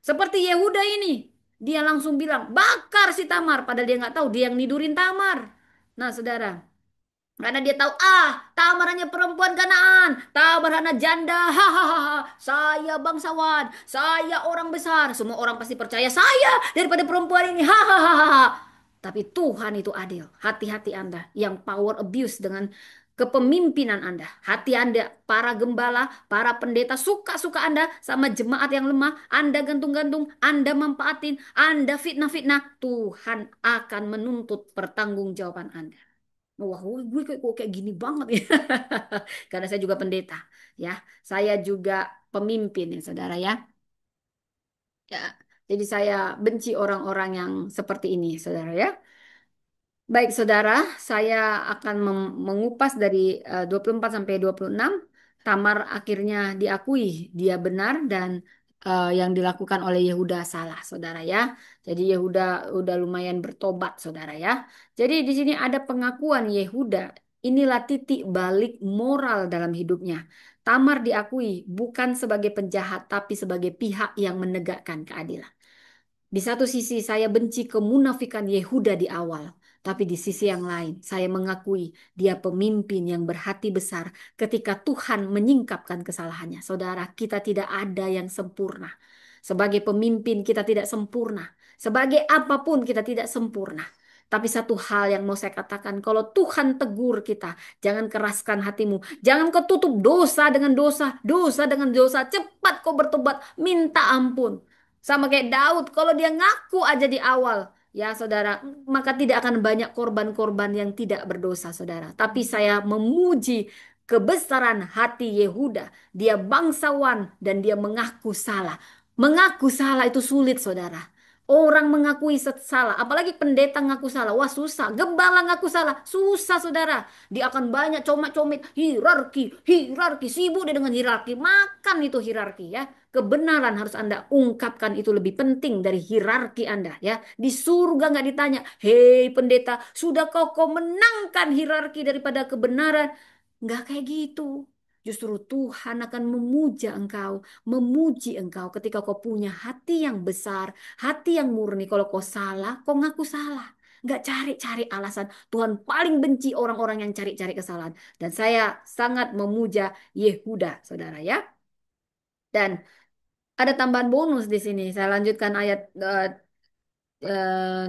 Seperti Yehuda ini, dia langsung bilang bakar si Tamar, padahal dia nggak tahu dia yang nidurin Tamar. Nah, saudara, karena dia tahu, Tamar hanya perempuan Kanaan, Tamar hanya janda, hahaha. Saya bangsawan, saya orang besar, semua orang pasti percaya saya daripada perempuan ini, hahaha. Tapi Tuhan itu adil. Hati-hati Anda yang power abuse dengan kepemimpinan Anda. Hati Anda, para gembala, para pendeta, suka-suka Anda sama jemaat yang lemah, Anda gantung-gantung, Anda manfaatin, Anda fitnah-fitnah, Tuhan akan menuntut pertanggungjawaban Anda. Wah, gue kok kayak gini banget ya. Karena saya juga pendeta, ya. Saya juga pemimpin ya, saudara ya. Ya, jadi saya benci orang-orang yang seperti ini, saudara ya. Baik, saudara, saya akan mengupas dari 24 sampai 26. Tamar akhirnya diakui dia benar dan yang dilakukan oleh Yehuda salah, saudara ya. Jadi Yehuda udah lumayan bertobat, saudara ya. Jadi di sini ada pengakuan Yehuda. Inilah titik balik moral dalam hidupnya. Tamar diakui bukan sebagai penjahat, tapi sebagai pihak yang menegakkan keadilan. Di satu sisi saya benci kemunafikan Yehuda di awal, tapi di sisi yang lain saya mengakui dia pemimpin yang berhati besar ketika Tuhan menyingkapkan kesalahannya. Saudara, kita tidak ada yang sempurna. Sebagai pemimpin kita tidak sempurna. Sebagai apapun kita tidak sempurna. Tapi satu hal yang mau saya katakan, kalau Tuhan tegur kita, jangan keraskan hatimu. Jangan kau tutup dosa dengan dosa, dosa dengan dosa. Cepat kau bertobat, minta ampun. Sama kayak Daud, kalau dia ngaku aja di awal, ya saudara, maka tidak akan banyak korban-korban yang tidak berdosa, saudara. Tapi saya memuji kebesaran hati Yehuda. Dia bangsawan dan dia mengaku salah. Mengaku salah itu sulit, saudara. Orang mengakui salah, apalagi pendeta ngaku salah. Wah, susah. Gembala ngaku salah, susah, saudara. Dia akan banyak comit-comit hierarki, hierarki. Sibuk dia dengan hierarki. Makan itu hierarki ya. Kebenaran harus Anda ungkapkan, itu lebih penting dari hierarki Anda ya. Di surga nggak ditanya, hei pendeta, sudah kau menangkan hierarki daripada kebenaran? Nggak kayak gitu. Justru Tuhan akan memuji engkau ketika kau punya hati yang besar, hati yang murni. Kalau kau salah, kau ngaku salah. Nggak cari-cari alasan. Tuhan paling benci orang-orang yang cari-cari kesalahan. Dan saya sangat memuja Yehuda, saudara ya. Dan ada tambahan bonus di sini. Saya lanjutkan ayat eh,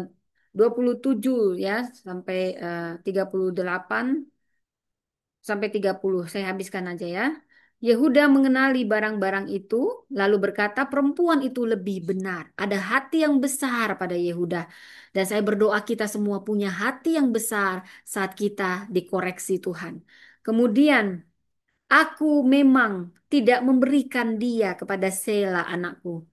27 ya sampai 38 sampai 30. Saya habiskan aja ya. Yehuda mengenali barang-barang itu, lalu berkata, perempuan itu lebih benar. Ada hati yang besar pada Yehuda. Dan saya berdoa kita semua punya hati yang besar saat kita dikoreksi Tuhan. Kemudian, aku memang tidak memberikan dia kepada Sela anakku.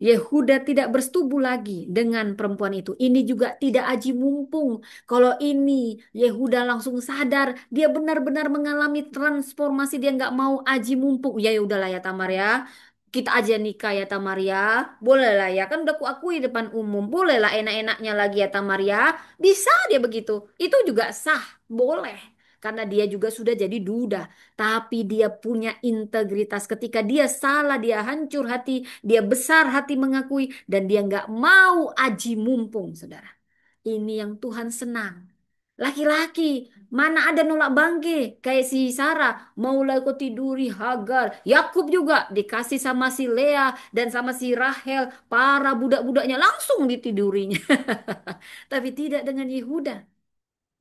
Yehuda tidak bersetubuh lagi dengan perempuan itu. Ini juga tidak aji mumpung. Kalau ini Yehuda langsung sadar, dia benar-benar mengalami transformasi. Dia nggak mau aji mumpung. Ya ya udahlah ya Tamar ya. Kita aja nikah ya Tamar ya. Boleh lah ya. Kan udah kuakui depan umum. Boleh lah enak-enaknya lagi ya Tamar ya. Bisa dia begitu. Itu juga sah. Boleh. Karena dia juga sudah jadi duda. Tapi dia punya integritas. Ketika dia salah, dia hancur hati. Dia besar hati mengakui dan dia nggak mau aji mumpung, saudara. Ini yang Tuhan senang. Laki-laki, mana ada nolak bangke kayak si Sarah, maulah kau tiduri Hagar. Yakub juga dikasih sama si Lea dan sama si Rahel, para budak-budaknya langsung ditidurinya. Tapi tidak dengan Yehuda.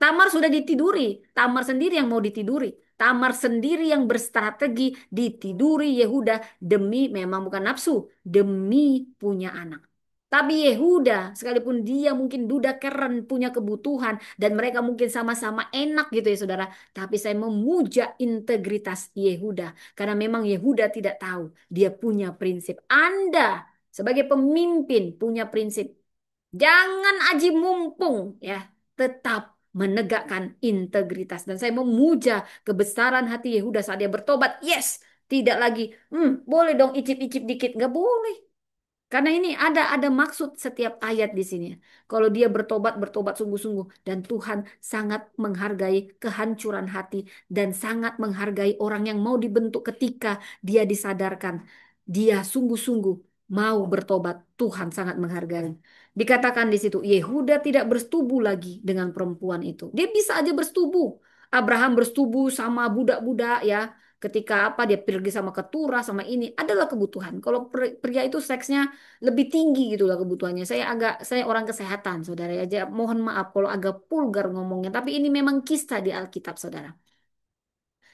Tamar sudah ditiduri. Tamar sendiri yang mau ditiduri. Tamar sendiri yang berstrategi ditiduri Yehuda demi memang bukan nafsu, demi punya anak. Tapi Yehuda, sekalipun dia mungkin duda keren punya kebutuhan dan mereka mungkin sama-sama enak gitu ya saudara. Tapi saya memuja integritas Yehuda karena memang Yehuda tidak tahu dia punya prinsip. Anda sebagai pemimpin punya prinsip. Jangan aji mumpung ya, tetap menegakkan integritas. Dan saya memuja kebesaran hati Yehuda saat dia bertobat. Yes, tidak lagi, boleh dong icip-icip dikit. Nggak boleh. Karena ini ada maksud setiap ayat di sini. Kalau dia bertobat, bertobat sungguh-sungguh. Dan Tuhan sangat menghargai kehancuran hati. Dan sangat menghargai orang yang mau dibentuk ketika dia disadarkan. Dia sungguh-sungguh mau bertobat. Tuhan sangat menghargai. Dikatakan di situ, Yehuda tidak bersetubuh lagi dengan perempuan itu. Dia bisa aja bersetubuh. Abraham bersetubuh sama budak-budak ya. Ketika apa dia pergi sama keturah sama ini adalah kebutuhan. Kalau pria itu seksnya lebih tinggi gitu lah kebutuhannya. Saya orang kesehatan, saudara aja. Mohon maaf kalau agak vulgar ngomongnya, tapi ini memang kisah di Alkitab, saudara.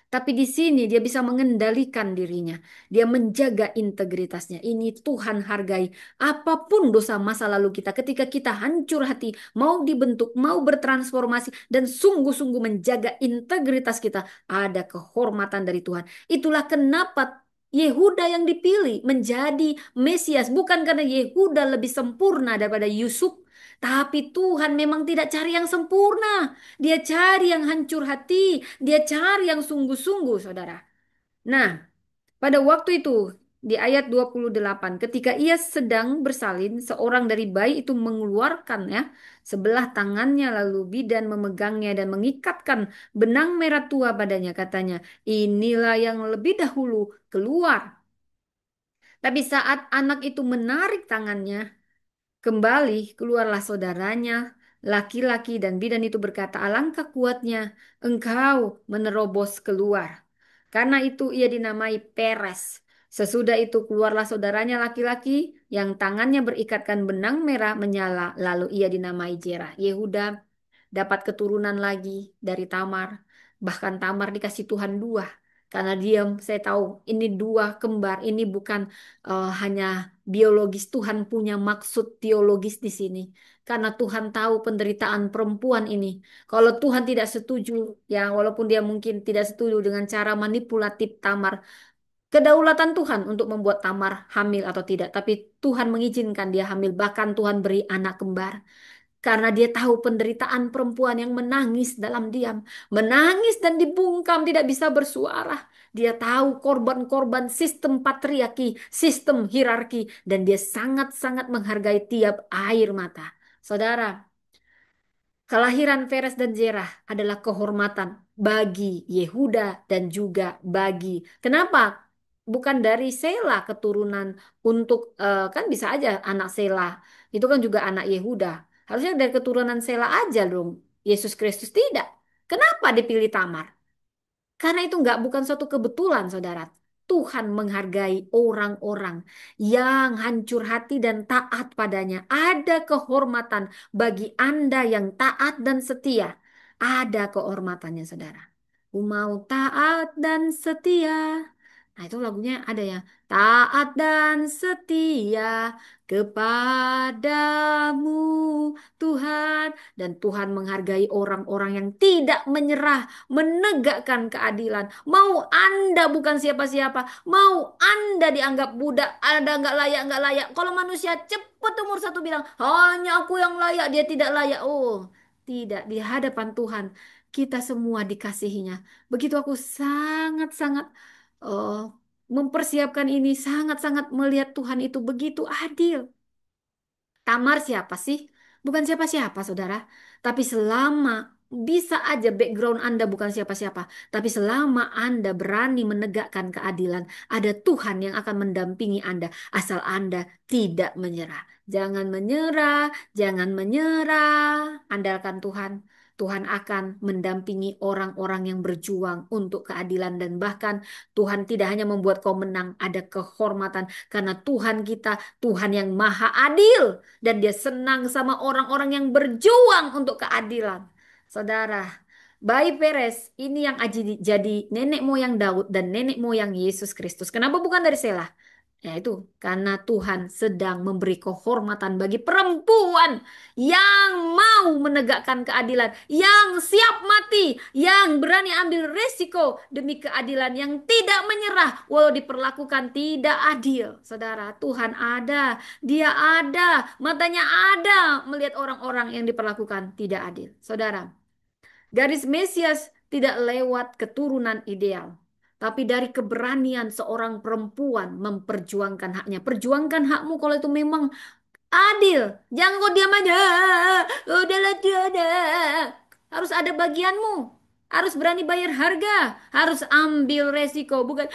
Tapi di sini dia bisa mengendalikan dirinya. Dia menjaga integritasnya. Ini Tuhan hargai. Apapun dosa masa lalu kita, ketika kita hancur hati, mau dibentuk, mau bertransformasi, dan sungguh-sungguh menjaga integritas kita, ada kehormatan dari Tuhan. Itulah kenapa Yehuda yang dipilih menjadi Mesias. Bukan karena Yehuda lebih sempurna daripada Yusuf. Tapi Tuhan memang tidak cari yang sempurna. Dia cari yang hancur hati. Dia cari yang sungguh-sungguh, saudara. Nah, pada waktu itu, di ayat 28, ketika ia sedang bersalin, seorang dari bayi itu mengeluarkan ya, sebelah tangannya lalu bidan memegangnya dan mengikatkan benang merah tua padanya. Katanya, inilah yang lebih dahulu keluar. Tapi saat anak itu menarik tangannya, kembali keluarlah saudaranya, laki-laki dan bidan itu berkata, alangkah kuatnya engkau menerobos keluar. Karena itu ia dinamai Peres. Sesudah itu keluarlah saudaranya laki-laki yang tangannya berikatkan benang merah menyala. Lalu ia dinamai Jerah. Yehuda dapat keturunan lagi dari Tamar. Bahkan Tamar dikasih Tuhan dua. Karena dia, saya tahu ini dua kembar. Ini bukan hanya biologis. Tuhan punya maksud teologis di sini. Karena Tuhan tahu penderitaan perempuan ini. Kalau Tuhan tidak setuju, ya walaupun dia mungkin tidak setuju dengan cara manipulatif Tamar, Kedaulatan Tuhan untuk membuat Tamar hamil atau tidak, tapi Tuhan mengizinkan dia hamil, bahkan Tuhan beri anak kembar. Karena dia tahu penderitaan perempuan yang menangis dalam diam, menangis dan dibungkam, tidak bisa bersuara. Dia tahu korban-korban sistem patriarki, sistem hierarki, dan dia sangat-sangat menghargai tiap air mata. Saudara, kelahiran Peres dan Zerah adalah kehormatan bagi Yehuda dan juga bagi. Kenapa? Bukan dari Sela keturunan untuk kan bisa aja anak Sela itu kan juga anak Yehuda. Harusnya dari keturunan Sela aja dong. Yesus Kristus tidak. Kenapa dipilih Tamar? Karena itu nggak bukan suatu kebetulan, saudara. Tuhan menghargai orang-orang yang hancur hati dan taat padanya. Ada kehormatan bagi Anda yang taat dan setia. Ada kehormatannya, saudara. Ku mau taat dan setia. Nah, itu lagunya ada ya. Taat dan setia kepadamu, Tuhan. Dan Tuhan menghargai orang-orang yang tidak menyerah, menegakkan keadilan. Mau Anda bukan siapa-siapa, mau Anda dianggap budak, Anda nggak layak. Kalau manusia cepat umur satu bilang, hanya aku yang layak, dia tidak layak. Oh, tidak, di hadapan Tuhan kita semua dikasihinya. Begitu aku sangat-sangat eh, mempersiapkan ini, sangat-sangat melihat Tuhan itu begitu adil. Tamar siapa sih? Bukan siapa-siapa, saudara. Tapi selama bisa aja background Anda bukan siapa-siapa. Tapi selama Anda berani menegakkan keadilan, ada Tuhan yang akan mendampingi Anda. Asal Anda tidak menyerah. Jangan menyerah, jangan menyerah. Andalkan Tuhan. Tuhan akan mendampingi orang-orang yang berjuang untuk keadilan dan bahkan Tuhan tidak hanya membuat kau menang, ada kehormatan karena Tuhan kita, Tuhan yang maha adil dan dia senang sama orang-orang yang berjuang untuk keadilan. Saudara, bayi Peres ini yang jadi nenek moyang Daud dan nenek moyang Yesus Kristus. Kenapa bukan dari Sela? Yaitu karena Tuhan sedang memberi kehormatan bagi perempuan yang mau menegakkan keadilan, yang siap mati, yang berani ambil resiko demi keadilan, yang tidak menyerah walau diperlakukan tidak adil. Saudara, Tuhan ada, Dia ada, matanya ada melihat orang-orang yang diperlakukan tidak adil. Saudara, garis Mesias tidak lewat keturunan ideal, tapi dari keberanian seorang perempuan memperjuangkan haknya. Perjuangkan hakmu kalau itu memang adil. Jangan kau diam aja. Udahlah tiada. Harus ada bagianmu. Harus berani bayar harga. Harus ambil resiko. Bukan,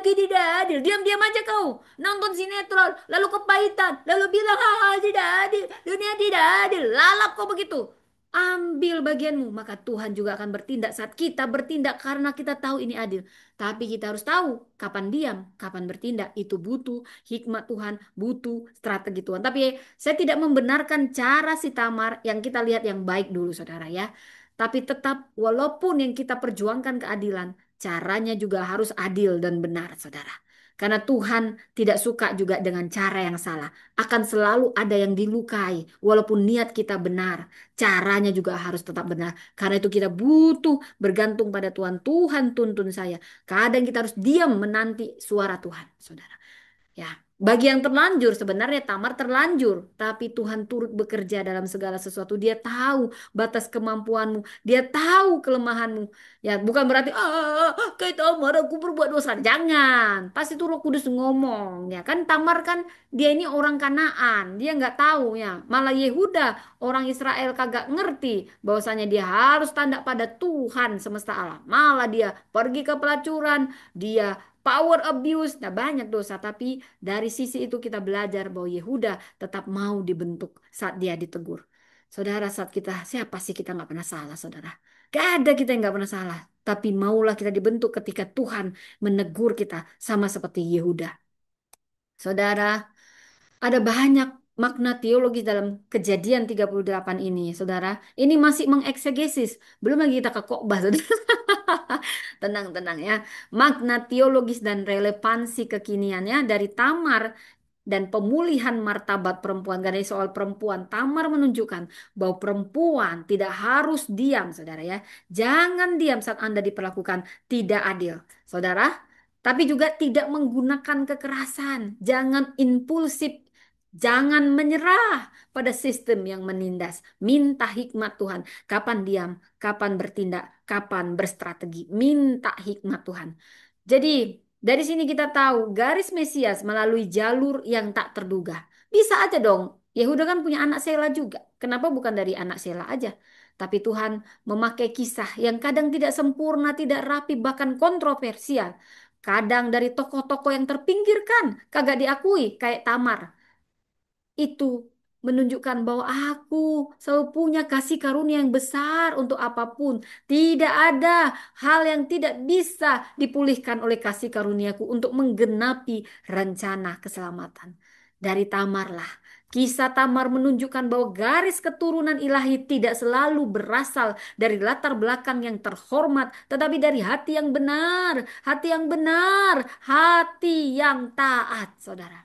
tidak adil. Diam-diam aja kau. Nonton sinetron. Lalu kepahitan. Lalu bilang, tidak adil. Dunia tidak adil. Lalap kau begitu. Ambil bagianmu. Maka Tuhan juga akan bertindak saat kita bertindak karena kita tahu ini adil. Tapi kita harus tahu kapan diam, kapan bertindak. Itu butuh hikmat Tuhan, butuh strategi Tuhan. Tapi saya tidak membenarkan cara si Tamar yang kita lihat yang baik dulu, saudara ya. Tapi tetap walaupun yang kita perjuangkan keadilan, caranya juga harus adil dan benar, saudara. Karena Tuhan tidak suka juga dengan cara yang salah. Akan selalu ada yang dilukai. Walaupun niat kita benar, caranya juga harus tetap benar. Karena itu kita butuh bergantung pada Tuhan. Tuhan tuntun saya. Kadang kita harus diam menanti suara Tuhan, saudara. Ya, bagi yang terlanjur sebenarnya Tamar terlanjur, tapi Tuhan turut bekerja dalam segala sesuatu. Dia tahu batas kemampuanmu, dia tahu kelemahanmu. Ya, bukan berarti kayak Tamar aku berbuat dosa. Jangan. Pasti itu Roh Kudus ngomong, ya kan Tamar kan dia ini orang Kanaan, dia nggak tahu ya. Malah Yehuda orang Israel kagak ngerti bahwasanya dia harus tanda pada Tuhan semesta alam. Malah dia pergi ke pelacuran, dia power abuse, nah banyak dosa. Tapi dari sisi itu kita belajar bahwa Yehuda tetap mau dibentuk saat dia ditegur. Saudara, saat kita, siapa sih kita nggak pernah salah, saudara? Gak ada kita yang nggak pernah salah. Tapi maulah kita dibentuk ketika Tuhan menegur kita sama seperti Yehuda. Saudara, ada banyak makna teologis dalam Kejadian 38 ini, saudara. Ini masih mengeksegesis. Belum lagi kita ke khotbah, saudara. Tenang-tenang ya. Makna teologis dan relevansi kekiniannya dari Tamar dan pemulihan martabat perempuan. Karena ini soal perempuan. Tamar menunjukkan bahwa perempuan tidak harus diam, saudara ya. Jangan diam saat Anda diperlakukan tidak adil. Saudara, tapi juga tidak menggunakan kekerasan. Jangan impulsif, jangan menyerah pada sistem yang menindas. Minta hikmat Tuhan. Kapan diam, kapan bertindak, kapan berstrategi. Minta hikmat Tuhan. Jadi, dari sini kita tahu garis Mesias melalui jalur yang tak terduga. Bisa aja dong. Yehuda kan punya anak Sela juga. Kenapa bukan dari anak Sela aja? Tapi Tuhan memakai kisah yang kadang tidak sempurna, tidak rapi, bahkan kontroversial. Kadang dari tokoh-tokoh yang terpinggirkan, kagak diakui, kayak Tamar. Itu menunjukkan bahwa aku selalu punya kasih karunia yang besar untuk apapun. Tidak ada hal yang tidak bisa dipulihkan oleh kasih karuniaku untuk menggenapi rencana keselamatan. Dari Tamarlah. Kisah Tamar menunjukkan bahwa garis keturunan ilahi tidak selalu berasal dari latar belakang yang terhormat, tetapi dari hati yang benar, hati yang benar, hati yang taat, saudara.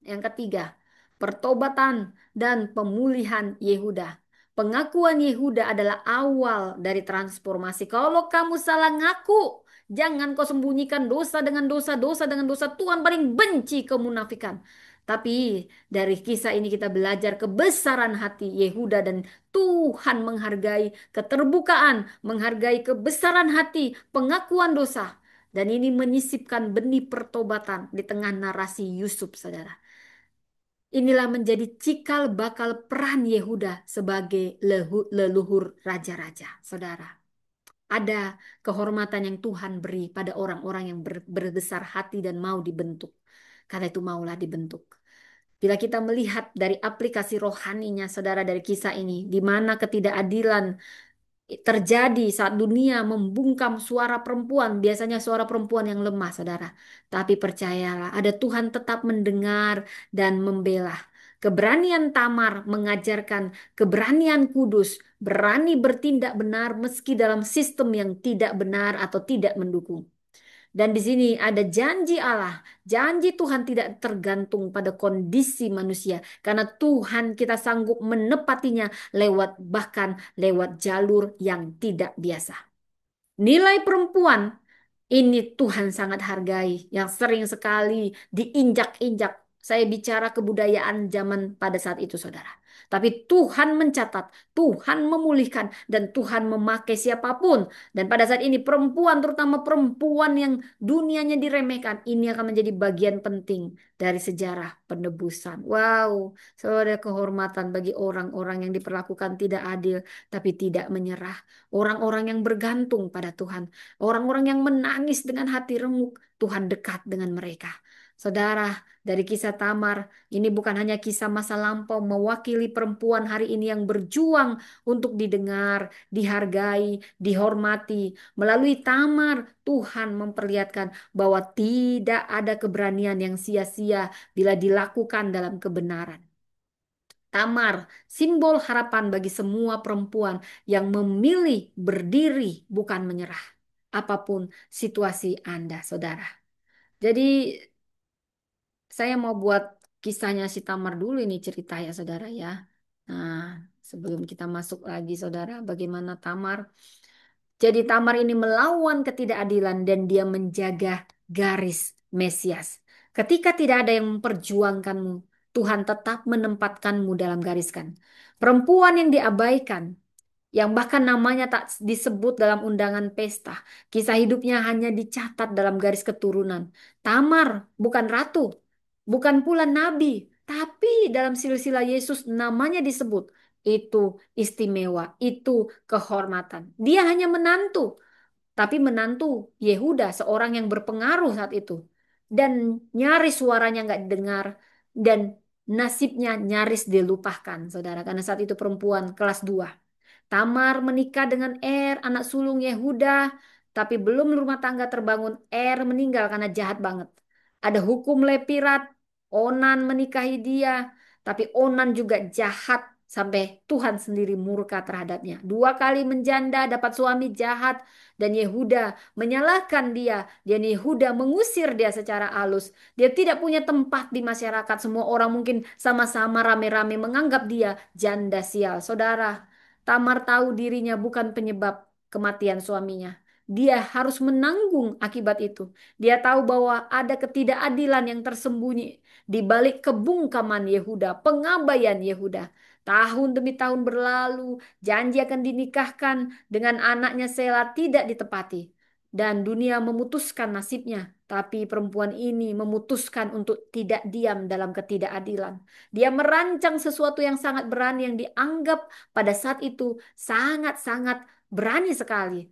Yang ketiga, pertobatan dan pemulihan Yehuda. Pengakuan Yehuda adalah awal dari transformasi. Kalau kamu salah ngaku, jangan kau sembunyikan dosa dengan dosa, dosa dengan dosa. Tuhan paling benci kemunafikan. Tapi dari kisah ini kita belajar kebesaran hati Yehuda dan Tuhan menghargai keterbukaan, menghargai kebesaran hati, pengakuan dosa. Dan ini menyisipkan benih pertobatan di tengah narasi Yusuf, saudara. Inilah menjadi cikal bakal peran Yehuda sebagai leluhur raja-raja, saudara. Ada kehormatan yang Tuhan beri pada orang-orang yang berbesar hati dan mau dibentuk. Karena itu maulah dibentuk. Bila kita melihat dari aplikasi rohaninya, saudara, dari kisah ini, di mana ketidakadilan terjadi saat dunia membungkam suara perempuan, biasanya suara perempuan yang lemah, saudara. Tapi percayalah, ada Tuhan tetap mendengar dan membela. Keberanian Tamar mengajarkan keberanian kudus, berani bertindak benar meski dalam sistem yang tidak benar atau tidak mendukung. Dan di sini ada janji Allah. Janji Tuhan tidak tergantung pada kondisi manusia. Karena Tuhan kita sanggup menepatinya lewat bahkan lewat jalur yang tidak biasa. Nilai perempuan ini Tuhan sangat hargai, yang sering sekali diinjak-injak. Saya bicara kebudayaan zaman pada saat itu, saudara. Tapi Tuhan mencatat, Tuhan memulihkan, dan Tuhan memakai siapapun. Dan pada saat ini perempuan, terutama perempuan yang dunianya diremehkan, ini akan menjadi bagian penting dari sejarah penebusan. Wow, saudara, kehormatan bagi orang-orang yang diperlakukan tidak adil, tapi tidak menyerah. Orang-orang yang bergantung pada Tuhan. Orang-orang yang menangis dengan hati remuk, Tuhan dekat dengan mereka. Saudara, dari kisah Tamar, ini bukan hanya kisah masa lampau mewakili perempuan hari ini yang berjuang untuk didengar, dihargai, dihormati. Melalui Tamar, Tuhan memperlihatkan bahwa tidak ada keberanian yang sia-sia bila dilakukan dalam kebenaran. Tamar, simbol harapan bagi semua perempuan yang memilih berdiri bukan menyerah. Apapun situasi Anda, saudara. Jadi saya mau buat kisahnya si Tamar dulu ini cerita ya, saudara ya. Nah, sebelum kita masuk lagi, saudara, bagaimana Tamar. Jadi Tamar ini melawan ketidakadilan dan dia menjaga garis Mesias. Ketika tidak ada yang memperjuangkanmu, Tuhan tetap menempatkanmu dalam gariskan. Perempuan yang diabaikan, yang bahkan namanya tak disebut dalam undangan pesta. Kisah hidupnya hanya dicatat dalam garis keturunan. Tamar bukan ratu, bukan pula nabi, tapi dalam silsilah Yesus namanya disebut. Itu istimewa, itu kehormatan. Dia hanya menantu, tapi menantu Yehuda, seorang yang berpengaruh saat itu. Dan nyaris suaranya nggak didengar. Dan nasibnya nyaris dilupakan, saudara. Karena saat itu perempuan kelas 2. Tamar menikah dengan anak sulung Yehuda, tapi belum rumah tangga terbangun. Meninggal karena jahat banget. Ada hukum Lepirat, Onan menikahi dia, tapi Onan juga jahat sampai Tuhan sendiri murka terhadapnya. 2 kali menjanda, dapat suami jahat, dan Yehuda menyalahkan dia. Dan Yehuda mengusir dia secara halus. Dia tidak punya tempat di masyarakat. Semua orang mungkin sama-sama rame-rame menganggap dia janda sial. Saudara, Tamar tahu dirinya bukan penyebab kematian suaminya. dia harus menanggung akibat itu. Dia tahu bahwa ada ketidakadilan yang tersembunyi di balik kebungkaman Yehuda, pengabaian Yehuda. Tahun demi tahun berlalu, janji akan dinikahkan dengan anaknya Sela tidak ditepati. Dan dunia memutuskan nasibnya. Tapi perempuan ini memutuskan untuk tidak diam dalam ketidakadilan. Dia merancang sesuatu yang sangat berani yang dianggap pada saat itu sangat-sangat berani sekali.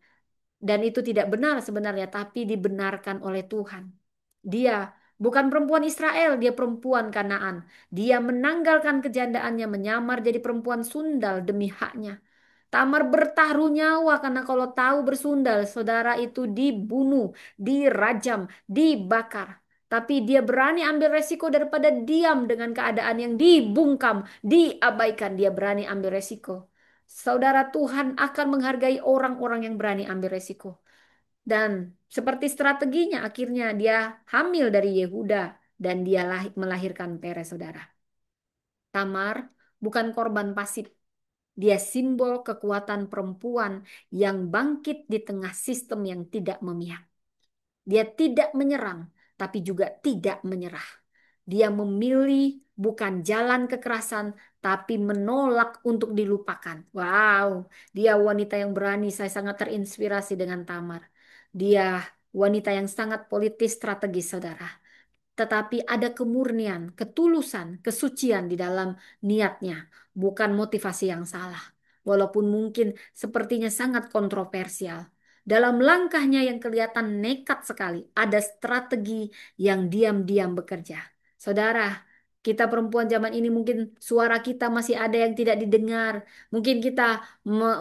Dan itu tidak benar sebenarnya, tapi dibenarkan oleh Tuhan. Dia bukan perempuan Israel, dia perempuan Kanaan. Dia menanggalkan kejandaannya, menyamar jadi perempuan sundal demi haknya. Tamar bertaruh nyawa karena kalau tahu bersundal, saudara itu dibunuh, dirajam, dibakar. Tapi dia berani ambil resiko daripada diam dengan keadaan yang dibungkam, diabaikan. Dia berani ambil resiko. Saudara, Tuhan akan menghargai orang-orang yang berani ambil resiko. Dan seperti strateginya akhirnya dia hamil dari Yehuda dan dia melahirkan Peres, saudara. Tamar bukan korban pasif. Dia simbol kekuatan perempuan yang bangkit di tengah sistem yang tidak memihak. Dia tidak menyerang, tapi juga tidak menyerah. Dia memilih bukan jalan kekerasan, tapi menolak untuk dilupakan. Wow, dia wanita yang berani. Saya sangat terinspirasi dengan Tamar. Dia wanita yang sangat politis strategis, saudara. Tetapi ada kemurnian, ketulusan, kesucian di dalam niatnya, bukan motivasi yang salah. Walaupun mungkin sepertinya sangat kontroversial. Dalam langkahnya yang kelihatan nekat sekali, ada strategi yang diam-diam bekerja. Saudara, kita perempuan zaman ini mungkin suara kita masih ada yang tidak didengar. Mungkin kita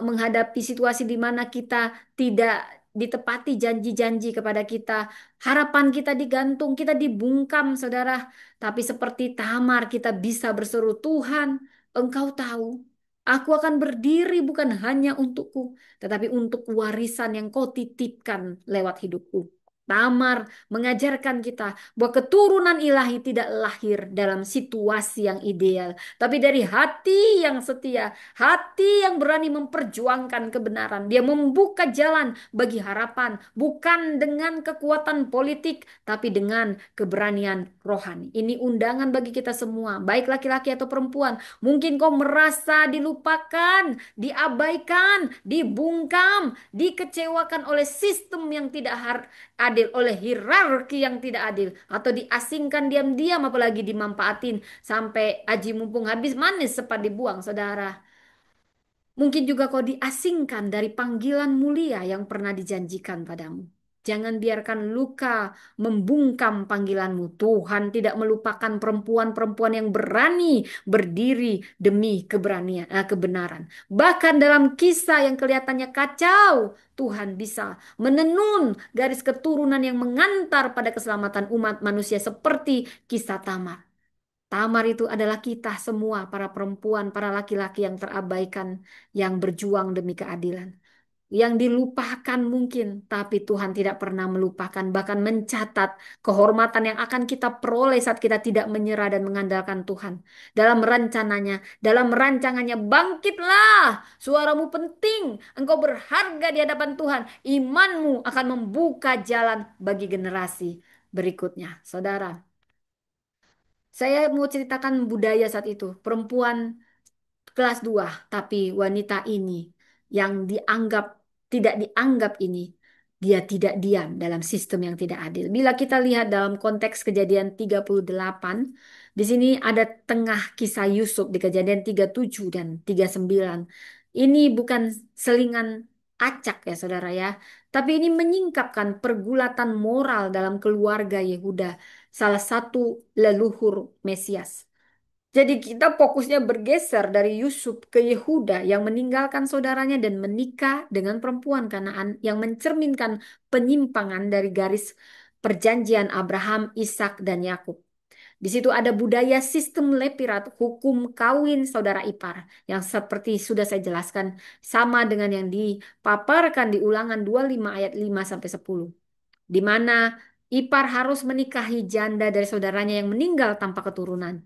menghadapi situasi di mana kita tidak ditepati janji-janji kepada kita. Harapan kita digantung, kita dibungkam, saudara. Tapi seperti Tamar, kita bisa berseru, Tuhan, Engkau tahu, aku akan berdiri bukan hanya untukku, tetapi untuk warisan yang Kau titipkan lewat hidupku. Tamar mengajarkan kita bahwa keturunan ilahi tidak lahir dalam situasi yang ideal, tapi dari hati yang setia, hati yang berani memperjuangkan kebenaran. Dia membuka jalan bagi harapan, bukan dengan kekuatan politik, tapi dengan keberanian rohani. Ini undangan bagi kita semua, baik laki-laki atau perempuan. Mungkin kau merasa dilupakan, diabaikan, dibungkam, dikecewakan oleh sistem yang tidak adil, oleh hierarki yang tidak adil, atau diasingkan diam-diam, apalagi dimanfaatin sampai aji mumpung habis manis sempat dibuang, saudara. Mungkin juga kau diasingkan dari panggilan mulia yang pernah dijanjikan padamu. Jangan biarkan luka membungkam panggilanmu. Tuhan tidak melupakan perempuan-perempuan yang berani berdiri demi kebenaran. Bahkan dalam kisah yang kelihatannya kacau, Tuhan bisa menenun garis keturunan yang mengantar pada keselamatan umat manusia seperti kisah Tamar. Tamar itu adalah kita semua, para perempuan, para laki-laki yang terabaikan, yang berjuang demi keadilan. Yang dilupakan mungkin, tapi Tuhan tidak pernah melupakan, bahkan mencatat kehormatan yang akan kita peroleh saat kita tidak menyerah dan mengandalkan Tuhan. Dalam rencananya, dalam rancangannya, bangkitlah, suaramu penting, engkau berharga di hadapan Tuhan. Imanmu akan membuka jalan bagi generasi berikutnya. Saudara, saya mau ceritakan budaya saat itu. Perempuan kelas 2, tapi wanita ini yang tidak dianggap ini, dia tidak diam dalam sistem yang tidak adil. Bila kita lihat dalam konteks Kejadian 38, di sini ada tengah kisah Yusuf di Kejadian 37 dan 39. Ini bukan selingan acak ya saudara ya, tapi ini menyingkapkan pergulatan moral dalam keluarga Yehuda, salah satu leluhur Mesias. Jadi kita fokusnya bergeser dari Yusuf ke Yehuda yang meninggalkan saudaranya dan menikah dengan perempuan Kanaan yang mencerminkan penyimpangan dari garis perjanjian Abraham, Ishak, dan Yakub. Di situ ada budaya sistem lepirat, hukum kawin saudara ipar yang seperti sudah saya jelaskan sama dengan yang dipaparkan di Ulangan 25 ayat 5 sampai 10, di mana ipar harus menikahi janda dari saudaranya yang meninggal tanpa keturunan.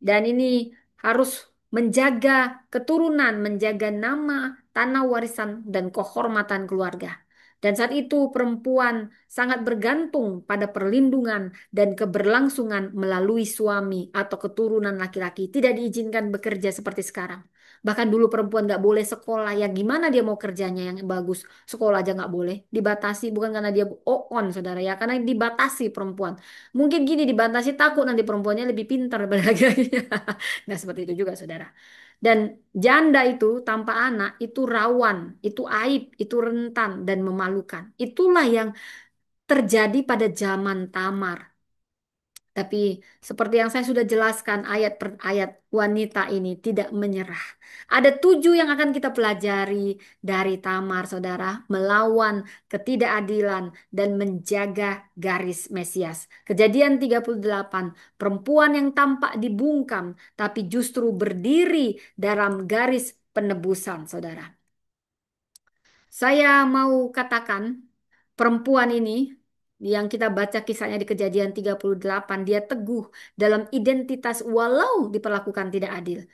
Dan ini harus menjaga keturunan, menjaga nama, tanah warisan, dan kehormatan keluarga. Dan saat itu perempuan sangat bergantung pada perlindungan dan keberlangsungan melalui suami atau keturunan laki-laki. Tidak diizinkan bekerja seperti sekarang. Bahkan dulu perempuan nggak boleh sekolah. Ya gimana dia mau kerjanya yang bagus? Sekolah aja nggak boleh. Dibatasi bukan karena dia on saudara ya. Karena dibatasi perempuan. Mungkin gini dibatasi takut nanti perempuannya lebih pintar daripada laki-lakinya. Nggak seperti itu juga saudara. Dan janda itu tanpa anak itu rawan, itu aib, itu rentan dan memalukan. Itulah yang terjadi pada zaman Tamar. Tapi seperti yang saya sudah jelaskan ayat per ayat wanita ini tidak menyerah. Ada 7 yang akan kita pelajari dari Tamar, saudara, melawan ketidakadilan dan menjaga garis Mesias. Kejadian 38, perempuan yang tampak dibungkam tapi justru berdiri dalam garis penebusan, saudara. Saya mau katakan perempuan ini yang kita baca kisahnya di Kejadian 38, dia teguh dalam identitas walau diperlakukan tidak adil.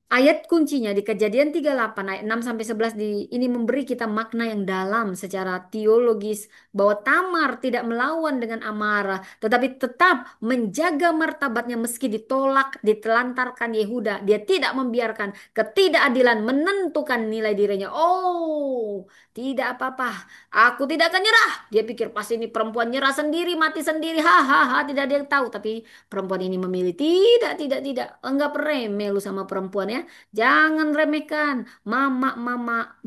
Ayat kuncinya di Kejadian 38 ayat 6 sampai 11 ini memberi kita makna yang dalam secara teologis bahwa Tamar tidak melawan dengan amarah tetapi tetap menjaga martabatnya meski ditolak, ditelantarkan Yehuda. Dia tidak membiarkan ketidakadilan menentukan nilai dirinya. Oh, tidak apa-apa. Aku tidak akan nyerah. Dia pikir pasti ini perempuan nyerah sendiri, mati sendiri. Hahaha, tidak ada yang tahu. Tapi perempuan ini memilih tidak, tidak, tidak. Anggap remeh lu sama perempuan ya. Jangan remehkan mama-mama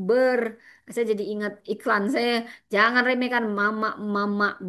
saya jadi ingat iklan saya. Jangan remehkan mama-mama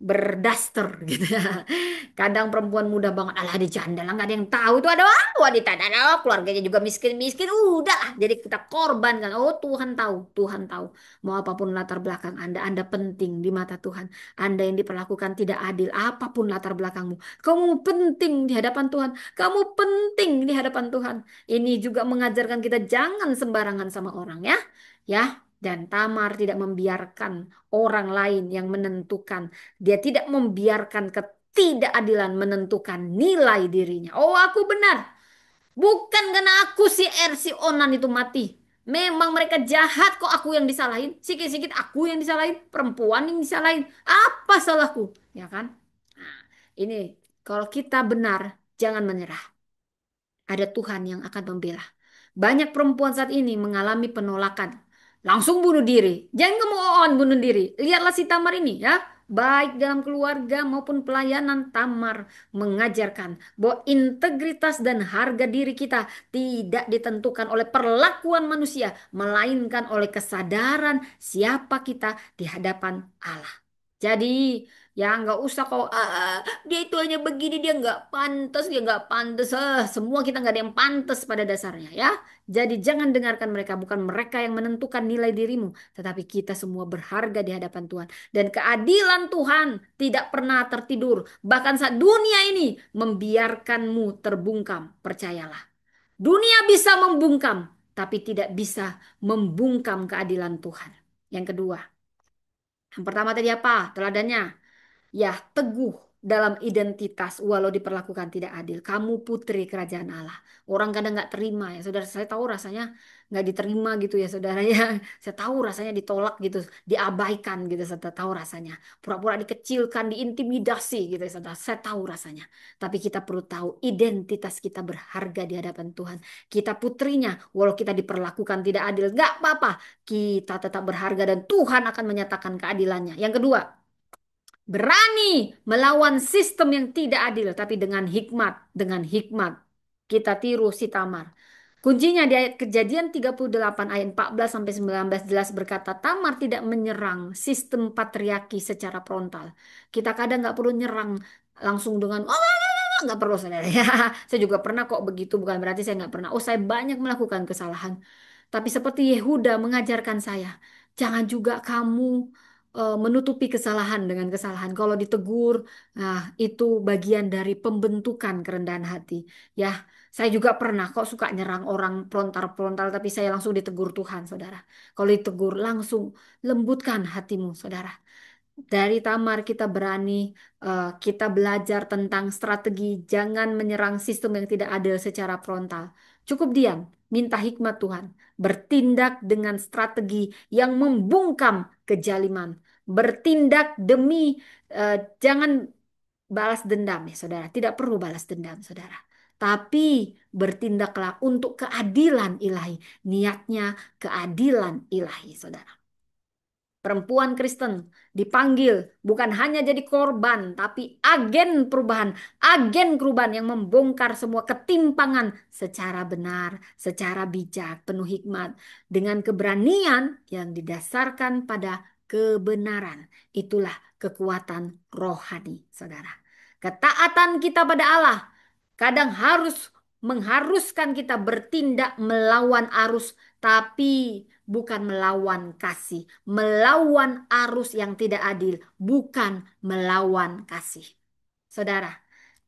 berdaster gitu ya. Kadang perempuan muda banget, alah di janda lah nggak ada yang tahu itu ada wanita ada keluarganya juga miskin-miskin udah lah jadi kita korban kan. Oh Tuhan tahu, Tuhan tahu. Mau apapun latar belakang Anda penting di mata Tuhan. Anda yang diperlakukan tidak adil apapun latar belakangmu. Kamu penting di hadapan Tuhan. Kamu penting di hadapan Tuhan. Ini juga mengajarkan kita jangan sembarangan sama orang ya. Ya, dan Tamar tidak membiarkan orang lain yang menentukan. Dia tidak membiarkan ketidakadilan menentukan nilai dirinya. Oh, aku benar. Bukan karena aku si Onan itu mati. Memang mereka jahat kok aku yang disalahin. Sikit-sikit aku yang disalahin. Perempuan yang disalahin. Apa salahku? Ya kan? Nah, ini kalau kita benar, jangan menyerah. Ada Tuhan yang akan membela. Banyak perempuan saat ini mengalami penolakan. Langsung bunuh diri. Jangan kamu on bunuh diri. Lihatlah si Tamar ini ya. Baik dalam keluarga maupun pelayanan Tamar mengajarkan bahwa integritas dan harga diri kita tidak ditentukan oleh perlakuan manusia, melainkan oleh kesadaran siapa kita di hadapan Allah. Jadi ya nggak usah kok dia itu hanya begini dia nggak pantas semua kita nggak ada yang pantas pada dasarnya ya. Jadi jangan dengarkan mereka bukan mereka yang menentukan nilai dirimu tetapi kita semua berharga di hadapan Tuhan dan keadilan Tuhan tidak pernah tertidur bahkan saat dunia ini membiarkanmu terbungkam percayalah dunia bisa membungkam tapi tidak bisa membungkam keadilan Tuhan. Yang kedua, yang pertama tadi apa teladannya? Ya, teguh dalam identitas walau diperlakukan tidak adil. Kamu putri kerajaan Allah. Orang kadang nggak terima ya, saudara. Saya tahu rasanya nggak diterima gitu ya, saudara ya. Saya tahu rasanya ditolak gitu, diabaikan gitu, saudara tahu rasanya. Pura-pura dikecilkan, diintimidasi gitu, ya, saudara. Saya tahu rasanya. Tapi kita perlu tahu identitas kita berharga di hadapan Tuhan. Kita putrinya, walau kita diperlakukan tidak adil, nggak apa-apa. Kita tetap berharga dan Tuhan akan menyatakan keadilannya. Yang kedua, berani melawan sistem yang tidak adil, tapi dengan hikmat. Kita tiru si Tamar. Kuncinya di ayat Kejadian 38 ayat 14 sampai 19 jelas berkata Tamar tidak menyerang sistem patriarki secara frontal. Kita kadang nggak perlu nyerang langsung dengan oh nggak perlu saudara ya. Saya juga pernah kok begitu bukan berarti saya nggak pernah. Oh saya banyak melakukan kesalahan. Tapi seperti Yehuda mengajarkan saya, jangan juga kamu menutupi kesalahan dengan kesalahan. Kalau ditegur, nah itu bagian dari pembentukan kerendahan hati. Ya, saya juga pernah kok suka nyerang orang frontal-frontal, tapi saya langsung ditegur Tuhan, saudara. Kalau ditegur langsung lembutkan hatimu, saudara. Dari Tamar kita berani, kita belajar tentang strategi, jangan menyerang sistem yang tidak adil secara frontal. Cukup diam, minta hikmat Tuhan. Bertindak dengan strategi yang membungkam kejaliman. Bertindak demi jangan balas dendam ya saudara. Tidak perlu balas dendam saudara. Tapi bertindaklah untuk keadilan ilahi. Niatnya keadilan ilahi saudara. Perempuan Kristen dipanggil bukan hanya jadi korban, tapi agen perubahan, agen perubahan yang membongkar semua ketimpangan secara benar, secara bijak, penuh hikmat, dengan keberanian yang didasarkan pada kebenaran. Itulah kekuatan rohani, saudara. Ketaatan kita pada Allah kadang harus mengharuskan kita bertindak melawan arus, tapi bukan melawan kasih, melawan arus yang tidak adil, bukan melawan kasih. Saudara,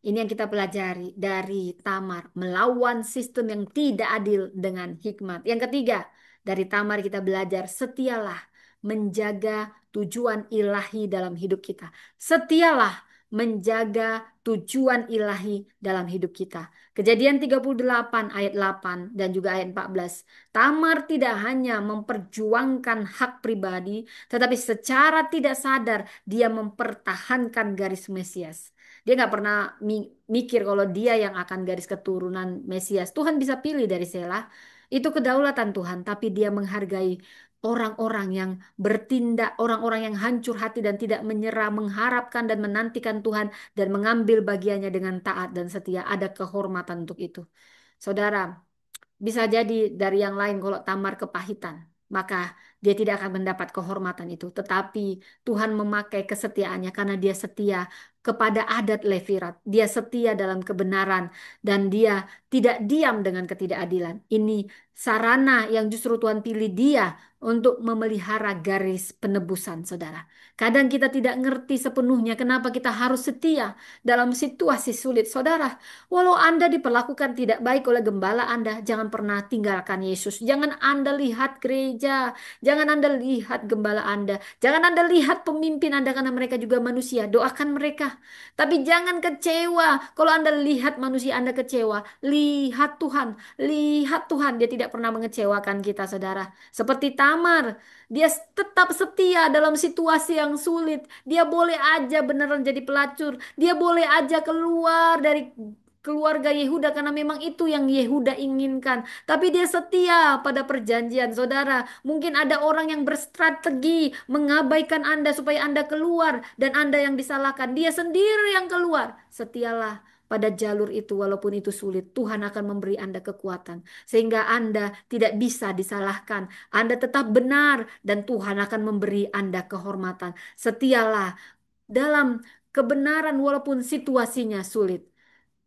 ini yang kita pelajari dari Tamar, melawan sistem yang tidak adil dengan hikmat. Yang ketiga, dari Tamar kita belajar setialah menjaga tujuan ilahi dalam hidup kita. Setialah menjaga tujuan ilahi dalam hidup kita. Kejadian 38 ayat 8 dan juga ayat 14. Tamar tidak hanya memperjuangkan hak pribadi, tetapi secara tidak sadar dia mempertahankan garis Mesias. Dia nggak pernah mikir kalau dia yang akan garis keturunan Mesias. Tuhan bisa pilih dari Sela. Itu kedaulatan Tuhan, tapi dia menghargai orang-orang yang bertindak, orang-orang yang hancur hati dan tidak menyerah, mengharapkan dan menantikan Tuhan dan mengambil bagiannya dengan taat dan setia. Ada kehormatan untuk itu. Saudara, bisa jadi dari yang lain kalau Tamar kepahitan, maka dia tidak akan mendapat kehormatan itu. Tetapi Tuhan memakai kesetiaannya karena dia setia kepada adat Levirat. Dia setia dalam kebenaran dan dia tidak diam dengan ketidakadilan. Ini sarana yang justru Tuhan pilih dia untuk memelihara garis penebusan, saudara. Kadang kita tidak ngerti sepenuhnya kenapa kita harus setia dalam situasi sulit, saudara. Walau Anda diperlakukan tidak baik oleh gembala Anda, jangan pernah tinggalkan Yesus. Jangan Anda lihat gereja, jangan Anda lihat gembala Anda, jangan Anda lihat pemimpin Anda karena mereka juga manusia. Doakan mereka. Tapi jangan kecewa. Kalau Anda lihat manusia Anda kecewa, lihat Tuhan. Lihat Tuhan, dia tidak pernah mengecewakan kita, saudara. Seperti Tamar, dia tetap setia dalam situasi yang sulit. Dia boleh aja beneran jadi pelacur. Dia boleh aja keluar dari keluarga Yehuda karena memang itu yang Yehuda inginkan. Tapi dia setia pada perjanjian, saudara. Mungkin ada orang yang berstrategi mengabaikan Anda supaya Anda keluar dan Anda yang disalahkan. Dia sendiri yang keluar. Setialah pada jalur itu walaupun itu sulit. Tuhan akan memberi Anda kekuatan sehingga Anda tidak bisa disalahkan. Anda tetap benar dan Tuhan akan memberi Anda kehormatan. Setialah dalam kebenaran walaupun situasinya sulit.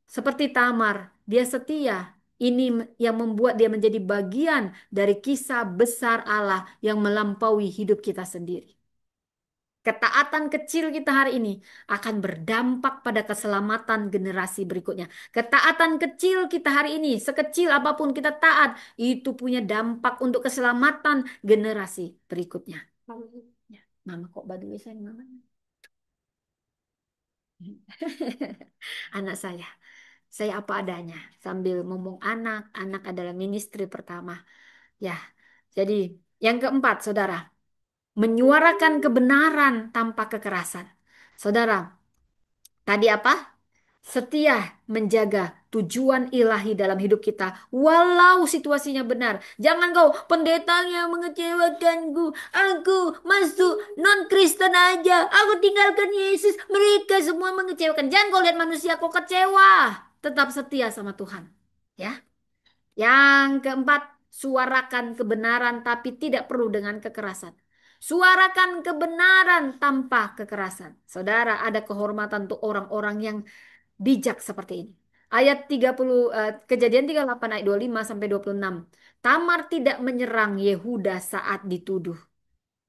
Seperti Tamar, dia setia. Ini yang membuat dia menjadi bagian dari kisah besar Allah yang melampaui hidup kita sendiri. Ketaatan kecil kita hari ini akan berdampak pada keselamatan generasi berikutnya. Ketaatan kecil kita hari ini, sekecil apapun kita taat, itu punya dampak untuk keselamatan generasi berikutnya. Ya, Mama kok baduy saya mama? Anak saya apa adanya sambil ngomong anak adalah ministry pertama. Ya, jadi yang keempat, saudara, menyuarakan kebenaran tanpa kekerasan. Saudara, tadi apa? Setia menjaga tujuan ilahi dalam hidup kita, walau situasinya benar. Jangan kau pendetanya mengecewakanku, aku masuk non-Kristen aja, aku tinggalkan Yesus, mereka semua mengecewakan. Jangan kau lihat manusia kau kecewa, tetap setia sama Tuhan. Ya, yang keempat, suarakan kebenaran tapi tidak perlu dengan kekerasan. Suarakan kebenaran tanpa kekerasan. Saudara, ada kehormatan untuk orang-orang yang bijak seperti ini. Ayat 30 Kejadian 38 ayat 25 sampai 26. Tamar tidak menyerang Yehuda saat dituduh.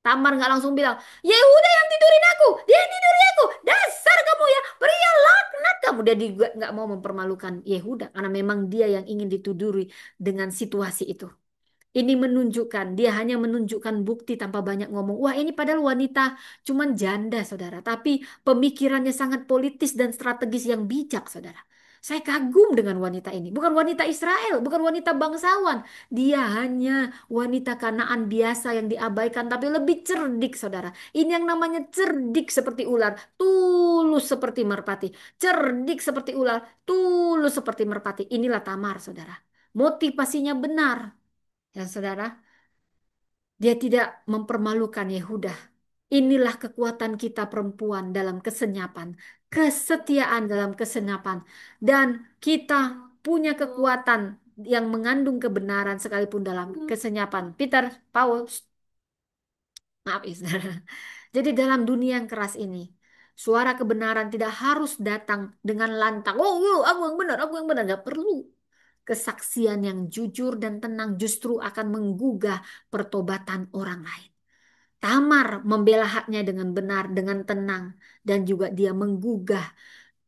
Tamar nggak langsung bilang, Yehuda yang tidurin aku, dia yang tidurin aku, dasar kamu ya, pria laknat kamu. Dia juga nggak mau mempermalukan Yehuda karena memang dia yang ingin dituduri dengan situasi itu. Ini menunjukkan, dia hanya menunjukkan bukti tanpa banyak ngomong. Wah, ini padahal wanita cuman janda, saudara. Tapi pemikirannya sangat politis dan strategis yang bijak, saudara. Saya kagum dengan wanita ini. Bukan wanita Israel, bukan wanita bangsawan. Dia hanya wanita Kanaan biasa yang diabaikan, tapi lebih cerdik, saudara. Ini yang namanya cerdik seperti ular, tulus seperti merpati. Cerdik seperti ular, tulus seperti merpati. Inilah Tamar, saudara. Motivasinya benar, ya saudara. Dia tidak mempermalukan Yehuda. Inilah kekuatan kita perempuan dalam kesenyapan, kesetiaan dalam kesenyapan, dan kita punya kekuatan yang mengandung kebenaran sekalipun dalam kesenyapan. Peter, Paul, maaf ya saudara. Jadi dalam dunia yang keras ini, suara kebenaran tidak harus datang dengan lantang. Oh, aku yang benar, aku yang benar. Gak perlu. Kesaksian yang jujur dan tenang justru akan menggugah pertobatan orang lain. Tamar membela haknya dengan benar, dengan tenang, dan juga dia menggugah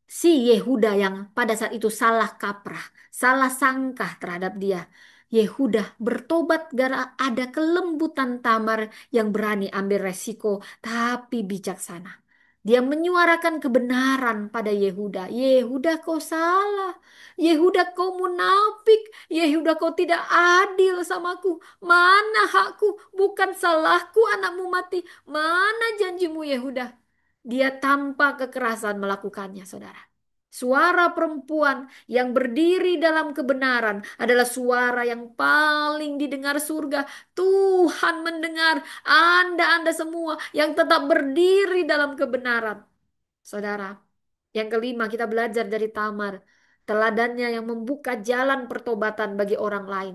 si Yehuda yang pada saat itu salah kaprah, salah sangka terhadap dia. Yehuda bertobat gara ada kelembutan Tamar yang berani ambil resiko tapi bijaksana. Dia menyuarakan kebenaran pada Yehuda. Yehuda kau salah. Yehuda kau munafik. Yehuda kau tidak adil samaku. Mana hakku? Bukan salahku anakmu mati. Mana janjimu Yehuda? Dia tanpa kekerasan melakukannya, saudara. Suara perempuan yang berdiri dalam kebenaran adalah suara yang paling didengar surga. Tuhan mendengar Anda semua yang tetap berdiri dalam kebenaran. Saudara, yang kelima kita belajar dari Tamar. Teladannya yang membuka jalan pertobatan bagi orang lain.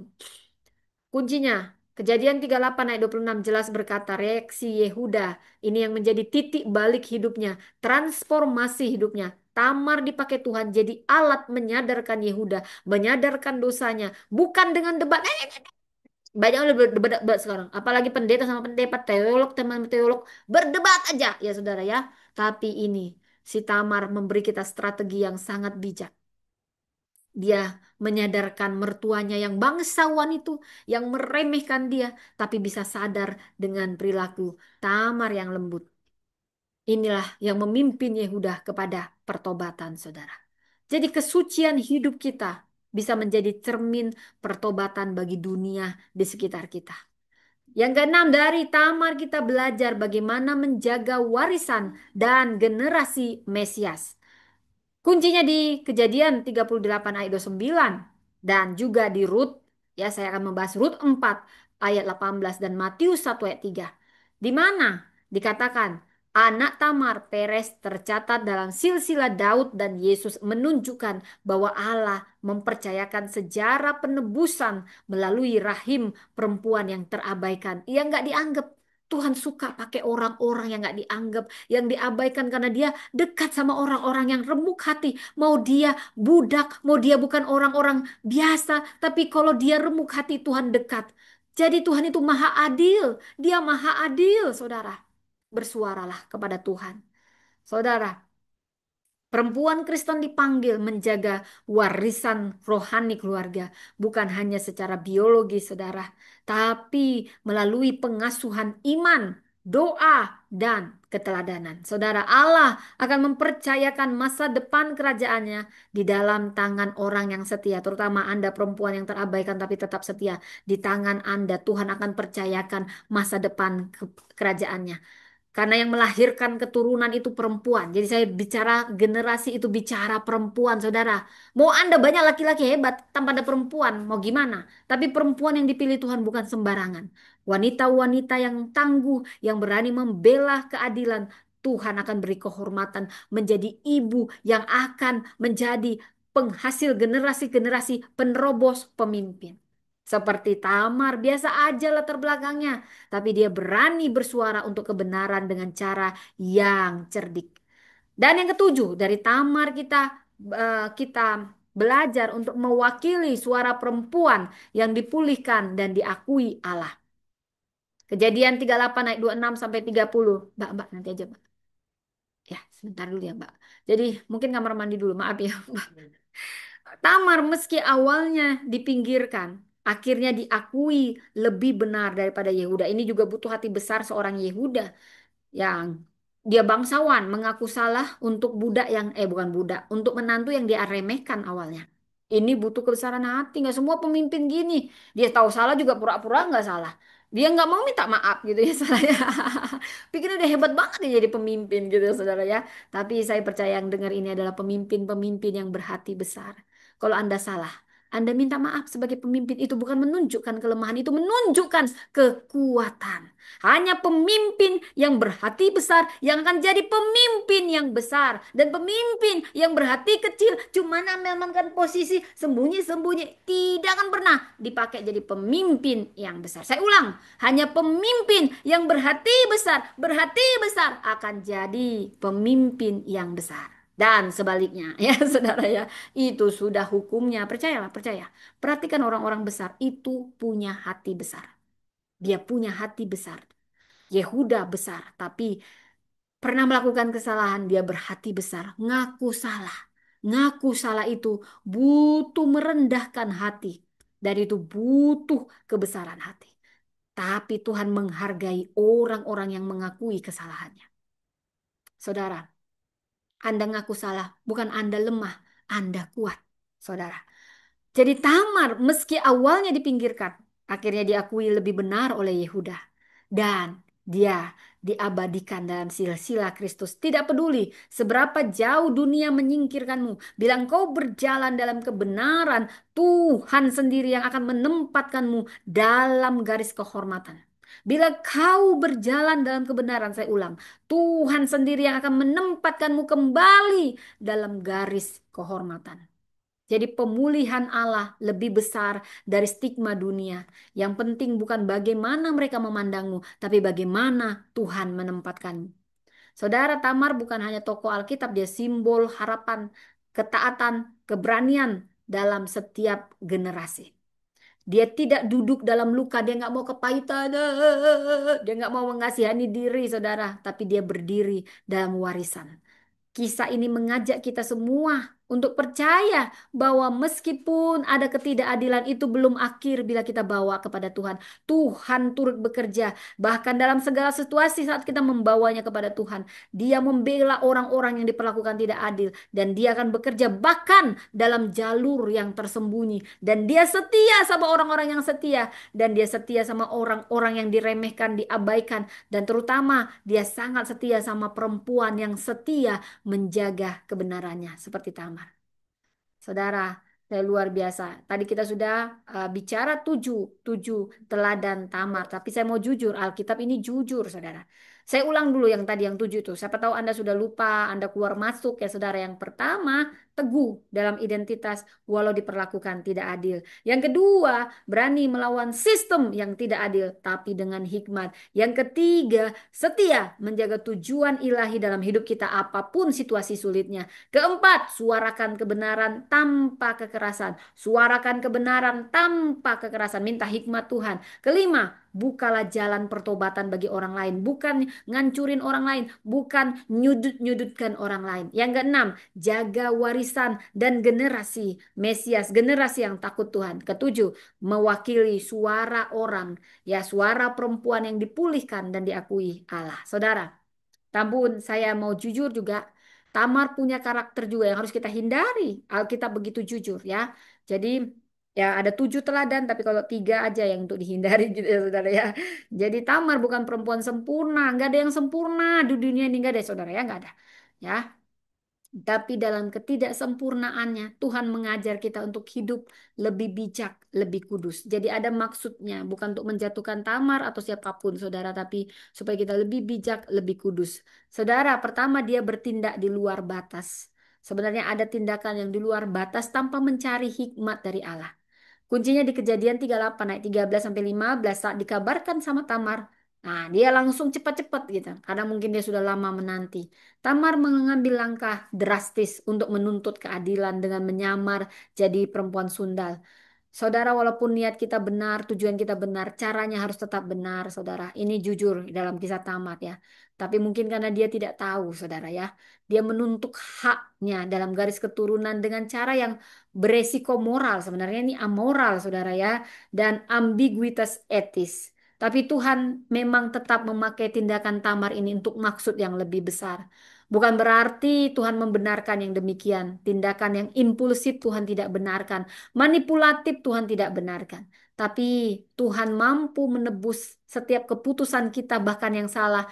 Kuncinya, Kejadian 38 ayat 26 jelas berkata reaksi Yehuda ini yang menjadi titik balik hidupnya, transformasi hidupnya. Tamar dipakai Tuhan jadi alat menyadarkan Yehuda, menyadarkan dosanya, bukan dengan debat. Banyak udah berdebat sekarang, apalagi pendeta sama pendeta, teolog teman teolog berdebat aja ya saudara ya. Tapi ini si Tamar memberi kita strategi yang sangat bijak. Dia menyadarkan mertuanya yang bangsawan itu, yang meremehkan dia, tapi bisa sadar dengan perilaku Tamar yang lembut. Inilah yang memimpin Yehuda kepada pertobatan, saudara. Jadi kesucian hidup kita bisa menjadi cermin pertobatan bagi dunia di sekitar kita. Yang keenam, dari Tamar kita belajar bagaimana menjaga warisan dan generasi Mesias. Kuncinya di Kejadian 38 ayat 29 dan juga di Rut, ya saya akan membahas Rut 4 ayat 18 dan Matius 1 ayat 3. Di mana dikatakan anak Tamar Peres tercatat dalam silsilah Daud dan Yesus menunjukkan bahwa Allah mempercayakan sejarah penebusan melalui rahim perempuan yang terabaikan, yang nggak dianggap. Tuhan suka pakai orang-orang yang nggak dianggap, yang diabaikan karena dia dekat sama orang-orang yang remuk hati. Mau dia budak, mau dia bukan orang-orang biasa, tapi kalau dia remuk hati Tuhan dekat. Jadi Tuhan itu maha adil. Dia maha adil, saudara. Bersuaralah kepada Tuhan. Saudara, perempuan Kristen dipanggil menjaga warisan rohani keluarga, bukan hanya secara biologi, saudara, tapi melalui pengasuhan iman, doa, dan keteladanan. Saudara, Allah akan mempercayakan masa depan kerajaannya di dalam tangan orang yang setia, terutama Anda perempuan yang terabaikan tapi tetap setia. Di tangan Anda, Tuhan akan percayakan masa depan kerajaannya. Karena yang melahirkan keturunan itu perempuan. Jadi saya bicara generasi itu bicara perempuan, saudara. Mau Anda banyak laki-laki hebat tanpa ada perempuan, mau gimana? Tapi perempuan yang dipilih Tuhan bukan sembarangan. Wanita-wanita yang tangguh, yang berani membela keadilan. Tuhan akan beri kehormatan menjadi ibu yang akan menjadi penghasil generasi-generasi penerobos pemimpin. Seperti Tamar, biasa aja latar belakangnya. Tapi dia berani bersuara untuk kebenaran dengan cara yang cerdik. Dan yang ketujuh, dari Tamar kita belajar untuk mewakili suara perempuan yang dipulihkan dan diakui Allah. Kejadian 38 ayat 26 sampai 30. Mbak, nanti aja, Mbak. Ya, sebentar dulu ya, Mbak. Jadi mungkin kamar mandi dulu, maaf ya, Mbak. Tamar meski awalnya dipinggirkan, akhirnya diakui lebih benar daripada Yehuda. Ini juga butuh hati besar seorang Yehuda yang Dia bangsawan, mengaku salah untuk budak yang, bukan budak, untuk menantu yang dia remehkan awalnya. Ini butuh kebesaran hati. Nggak semua pemimpin gini. Dia tahu salah juga pura-pura nggak salah. Dia nggak mau minta maaf gitu ya salahnya. Pikir dia hebat banget dia jadi pemimpin gitu ya, saudara ya. Tapi saya percaya yang dengar ini adalah pemimpin-pemimpin yang berhati besar. Kalau Anda salah, Anda minta maaf sebagai pemimpin itu bukan menunjukkan kelemahan, itu menunjukkan kekuatan. Hanya pemimpin yang berhati besar yang akan jadi pemimpin yang besar. Dan pemimpin yang berhati kecil cuma mengamankan posisi sembunyi-sembunyi. Tidak akan pernah dipakai jadi pemimpin yang besar. Saya ulang, hanya pemimpin yang berhati besar akan jadi pemimpin yang besar. Dan sebaliknya, ya saudara ya, itu sudah hukumnya. Percayalah, percaya. Perhatikan orang-orang besar itu punya hati besar. Dia punya hati besar. Yehuda besar, tapi pernah melakukan kesalahan, dia berhati besar, ngaku salah. Ngaku salah itu butuh merendahkan hati. Dan itu butuh kebesaran hati. Tapi Tuhan menghargai orang-orang yang mengakui kesalahannya. Saudara, Anda ngaku salah, bukan Anda lemah, Anda kuat. Saudara. Jadi Tamar meski awalnya dipinggirkan, akhirnya diakui lebih benar oleh Yehuda. Dan dia diabadikan dalam silsilah Kristus. Tidak peduli seberapa jauh dunia menyingkirkanmu. Bila kau berjalan dalam kebenaran, Tuhan sendiri yang akan menempatkanmu dalam garis kehormatan. Bila kau berjalan dalam kebenaran, saya ulang, Tuhan sendiri yang akan menempatkanmu kembali dalam garis kehormatan. Jadi pemulihan Allah lebih besar dari stigma dunia. Yang penting bukan bagaimana mereka memandangmu, tapi bagaimana Tuhan menempatkanmu. Saudara, Tamar bukan hanya tokoh Alkitab, dia simbol harapan, ketaatan, keberanian dalam setiap generasi. Dia tidak duduk dalam luka, dia nggak mau kepahitan, dia nggak mau mengasihani diri, saudara, tapi dia berdiri dalam warisan. Kisah ini mengajak kita semua untuk percaya bahwa meskipun ada ketidakadilan itu belum akhir bila kita bawa kepada Tuhan. Tuhan turut bekerja bahkan dalam segala situasi saat kita membawanya kepada Tuhan. Dia membela orang-orang yang diperlakukan tidak adil dan dia akan bekerja bahkan dalam jalur yang tersembunyi dan dia setia sama orang-orang yang setia dan dia setia sama orang-orang yang diremehkan, diabaikan dan terutama dia sangat setia sama perempuan yang setia menjaga kebenarannya seperti Tamar. Saudara, saya luar biasa. Tadi kita sudah bicara tujuh teladan Tamar. Tapi saya mau jujur, Alkitab ini jujur, saudara. Saya ulang dulu yang tadi yang tujuh itu. Siapa tahu Anda sudah lupa, Anda keluar masuk ya saudara. Yang pertama, teguh dalam identitas walau diperlakukan tidak adil. Yang kedua, berani melawan sistem yang tidak adil, tapi dengan hikmat. Yang ketiga, setia menjaga tujuan ilahi dalam hidup kita apapun situasi sulitnya. Keempat, suarakan kebenaran tanpa kekerasan. Suarakan kebenaran tanpa kekerasan. Minta hikmat Tuhan. Kelima, bukalah jalan pertobatan bagi orang lain. Bukan ngancurin orang lain. Bukan nyudut-nyudutkan orang lain. Yang keenam, jaga warisan dan generasi Mesias. Generasi yang takut Tuhan. Ketujuh, mewakili suara orang. Ya, suara perempuan yang dipulihkan dan diakui Allah. Saudara, Tambun, saya mau jujur juga. Tamar punya karakter juga yang harus kita hindari. Alkitab begitu jujur ya. Jadi ya ada tujuh teladan, tapi kalau tiga aja yang untuk dihindari gitu ya saudara ya. Jadi Tamar bukan perempuan sempurna, nggak ada yang sempurna di dunia ini nggak ada saudara ya nggak ada. Ya, tapi dalam ketidaksempurnaannya, Tuhan mengajar kita untuk hidup lebih bijak, lebih kudus. Jadi ada maksudnya, bukan untuk menjatuhkan Tamar atau siapapun, saudara, tapi supaya kita lebih bijak, lebih kudus. Saudara, pertama dia bertindak di luar batas. Sebenarnya ada tindakan yang di luar batas tanpa mencari hikmat dari Allah. Kuncinya di Kejadian 38 ayat 13 sampai 15 saat dikabarkan sama Tamar. Nah, dia langsung cepat-cepat gitu. Karena mungkin dia sudah lama menanti. Tamar mengambil langkah drastis untuk menuntut keadilan dengan menyamar jadi perempuan sundal. Saudara, walaupun niat kita benar, tujuan kita benar, caranya harus tetap benar, saudara. Ini jujur dalam kisah Tamat ya. Tapi mungkin karena dia tidak tahu, saudara ya. Dia menuntut haknya dalam garis keturunan dengan cara yang beresiko moral. Sebenarnya ini amoral, saudara ya. Dan ambiguitas etis. Tapi Tuhan memang tetap memakai tindakan Tamar ini untuk maksud yang lebih besar. Bukan berarti Tuhan membenarkan yang demikian. Tindakan yang impulsif Tuhan tidak benarkan. Manipulatif Tuhan tidak benarkan. Tapi Tuhan mampu menebus setiap keputusan kita bahkan yang salah,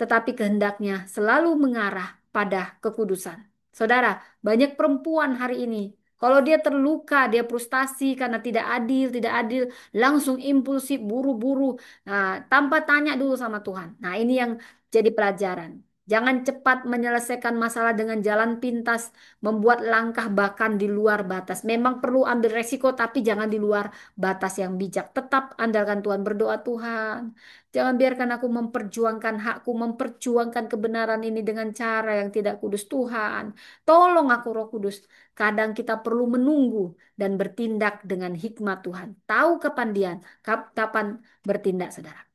tetapi kehendaknya selalu mengarah pada kekudusan. Saudara, banyak perempuan hari ini, kalau dia terluka, dia frustasi karena tidak adil, langsung impulsif, buru-buru, nah, tanpa tanya dulu sama Tuhan. Nah, ini yang jadi pelajaran. Jangan cepat menyelesaikan masalah dengan jalan pintas, membuat langkah bahkan di luar batas. Memang perlu ambil resiko, tapi jangan di luar batas yang bijak. Tetap andalkan Tuhan, berdoa Tuhan. Jangan biarkan aku memperjuangkan hakku, memperjuangkan kebenaran ini dengan cara yang tidak kudus. Tuhan, tolong aku Roh Kudus. Kadang kita perlu menunggu dan bertindak dengan hikmat Tuhan. Tahu kapan dia, kapan bertindak, saudara.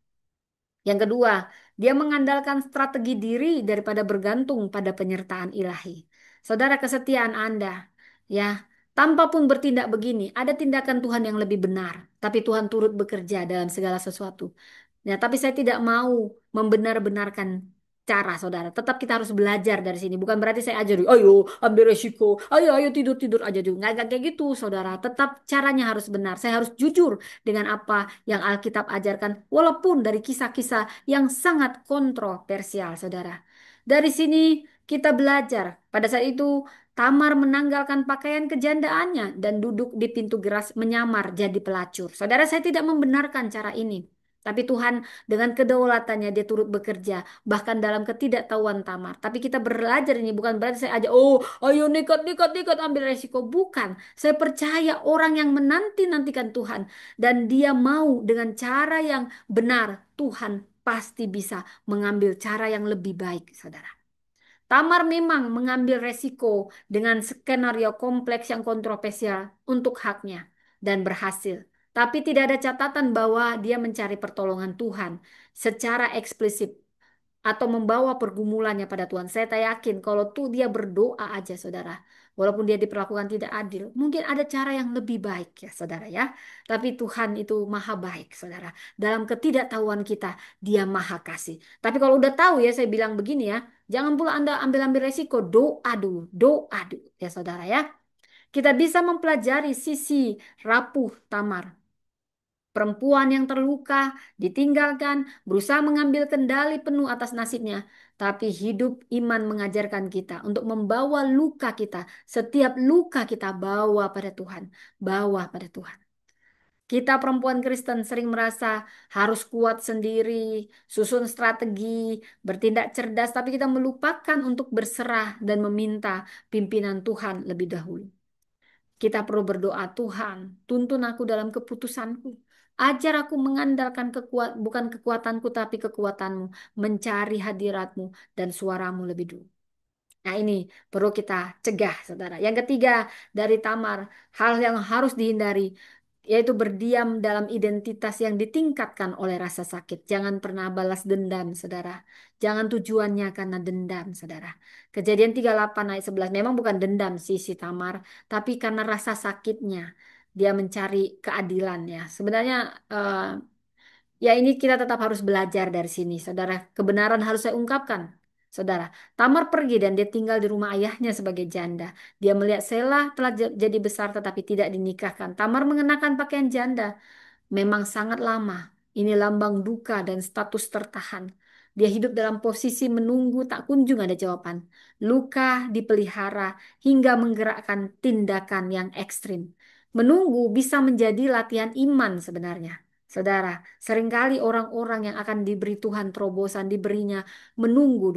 Yang kedua, dia mengandalkan strategi diri daripada bergantung pada penyertaan ilahi. Saudara, kesetiaan Anda, ya, tanpa pun bertindak begini, ada tindakan Tuhan yang lebih benar, tapi Tuhan turut bekerja dalam segala sesuatu. Ya, tapi saya tidak mau membenar-benarkan cara saudara. Tetap kita harus belajar dari sini. Bukan berarti saya ajari, ayo ambil resiko, ayo tidur-tidur aja dulu. Nggak kayak gitu saudara. Tetap caranya harus benar. Saya harus jujur dengan apa yang Alkitab ajarkan. Walaupun dari kisah-kisah yang sangat kontroversial saudara. Dari sini kita belajar. Pada saat itu Tamar menanggalkan pakaian kejandaannya dan duduk di pintu geras menyamar jadi pelacur. Saudara, saya tidak membenarkan cara ini. Tapi Tuhan dengan kedaulatannya dia turut bekerja bahkan dalam ketidaktahuan Tamar. Tapi kita belajar ini bukan berarti saya aja oh ayo nekat ambil resiko, bukan. Saya percaya orang yang menanti-nantikan Tuhan dan dia mau dengan cara yang benar, Tuhan pasti bisa mengambil cara yang lebih baik, saudara. Tamar memang mengambil resiko dengan skenario kompleks yang kontroversial untuk haknya dan berhasil. Tapi tidak ada catatan bahwa dia mencari pertolongan Tuhan secara eksplisit atau membawa pergumulannya pada Tuhan. Saya tak yakin kalau tuh dia berdoa aja, saudara. Walaupun dia diperlakukan tidak adil, mungkin ada cara yang lebih baik ya, saudara ya. Tapi Tuhan itu maha baik, saudara. Dalam ketidaktahuan kita, dia maha kasih. Tapi kalau udah tahu ya, saya bilang begini ya, jangan pula Anda ambil-ambil resiko, doa dulu ya, saudara ya. Kita bisa mempelajari sisi rapuh Tamar. Perempuan yang terluka, ditinggalkan, berusaha mengambil kendali penuh atas nasibnya. Tapi hidup iman mengajarkan kita untuk membawa luka kita. Setiap luka kita bawa pada Tuhan. Bawa pada Tuhan. Kita perempuan Kristen sering merasa harus kuat sendiri, susun strategi, bertindak cerdas. Tapi kita melupakan untuk berserah dan meminta pimpinan Tuhan lebih dahulu. Kita perlu berdoa, Tuhan, tuntun aku dalam keputusanku. Ajar aku mengandalkan bukan kekuatanku, tapi kekuatanmu. Mencari hadiratmu dan suaramu lebih dulu. Nah ini perlu kita cegah, saudara. Yang ketiga dari Tamar, hal yang harus dihindari, yaitu berdiam dalam identitas yang ditingkatkan oleh rasa sakit. Jangan pernah balas dendam, saudara. Jangan tujuannya karena dendam, saudara. Kejadian 38 ayat 11 memang bukan dendam si Tamar, tapi karena rasa sakitnya. Dia mencari keadilan ya. Sebenarnya ya ini kita tetap harus belajar dari sini, saudara. Kebenaran harus saya ungkapkan. Saudara, Tamar pergi dan dia tinggal di rumah ayahnya sebagai janda. Dia melihat Sela telah jadi besar tetapi tidak dinikahkan. Tamar mengenakan pakaian janda. Memang sangat lama. Ini lambang duka dan status tertahan. Dia hidup dalam posisi menunggu tak kunjung ada jawaban. Luka dipelihara hingga menggerakkan tindakan yang ekstrim. Menunggu bisa menjadi latihan iman sebenarnya. Saudara, seringkali orang-orang yang akan diberi Tuhan terobosan diberinya menunggu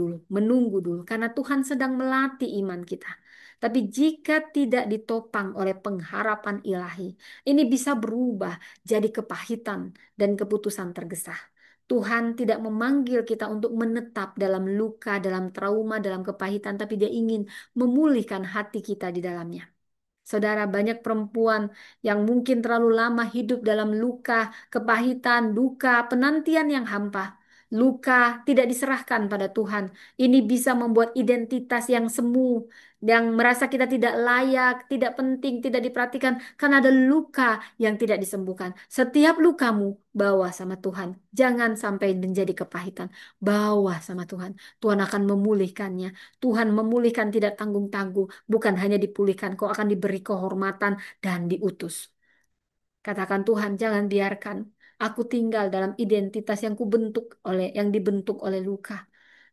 dulu, karena Tuhan sedang melatih iman kita. Tapi jika tidak ditopang oleh pengharapan ilahi, ini bisa berubah jadi kepahitan dan keputusan tergesa. Tuhan tidak memanggil kita untuk menetap dalam luka, dalam trauma, dalam kepahitan, tapi Dia ingin memulihkan hati kita di dalamnya. Saudara, banyak perempuan yang mungkin terlalu lama hidup dalam luka, kepahitan, duka, penantian yang hampa. Luka tidak diserahkan pada Tuhan. Ini bisa membuat identitas yang semu, yang merasa kita tidak layak, tidak penting, tidak diperhatikan karena ada luka yang tidak disembuhkan. Setiap lukamu bawa sama Tuhan. Jangan sampai menjadi kepahitan. Bawa sama Tuhan. Tuhan akan memulihkannya. Tuhan memulihkan tidak tanggung-tanggung, bukan hanya dipulihkan, kau akan diberi kehormatan dan diutus. Katakan Tuhan, jangan biarkan aku tinggal dalam identitas yang dibentuk oleh luka.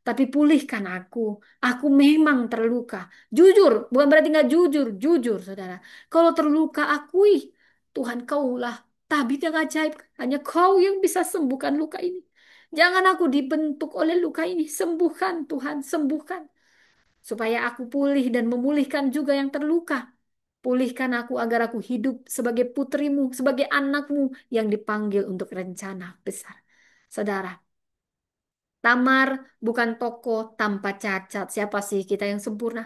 Tapi pulihkan aku. Aku memang terluka. Jujur, bukan berarti nggak jujur. Jujur, saudara. Kalau terluka, akui. Tuhan, kaulah tabib yang ajaib. Hanya kau yang bisa sembuhkan luka ini. Jangan aku dibentuk oleh luka ini. Sembuhkan, Tuhan, sembuhkan. Supaya aku pulih dan memulihkan juga yang terluka. Pulihkan aku agar aku hidup sebagai putrimu, sebagai anakmu yang dipanggil untuk rencana besar. Saudara, Tamar bukan tokoh tanpa cacat. Siapa sih kita yang sempurna?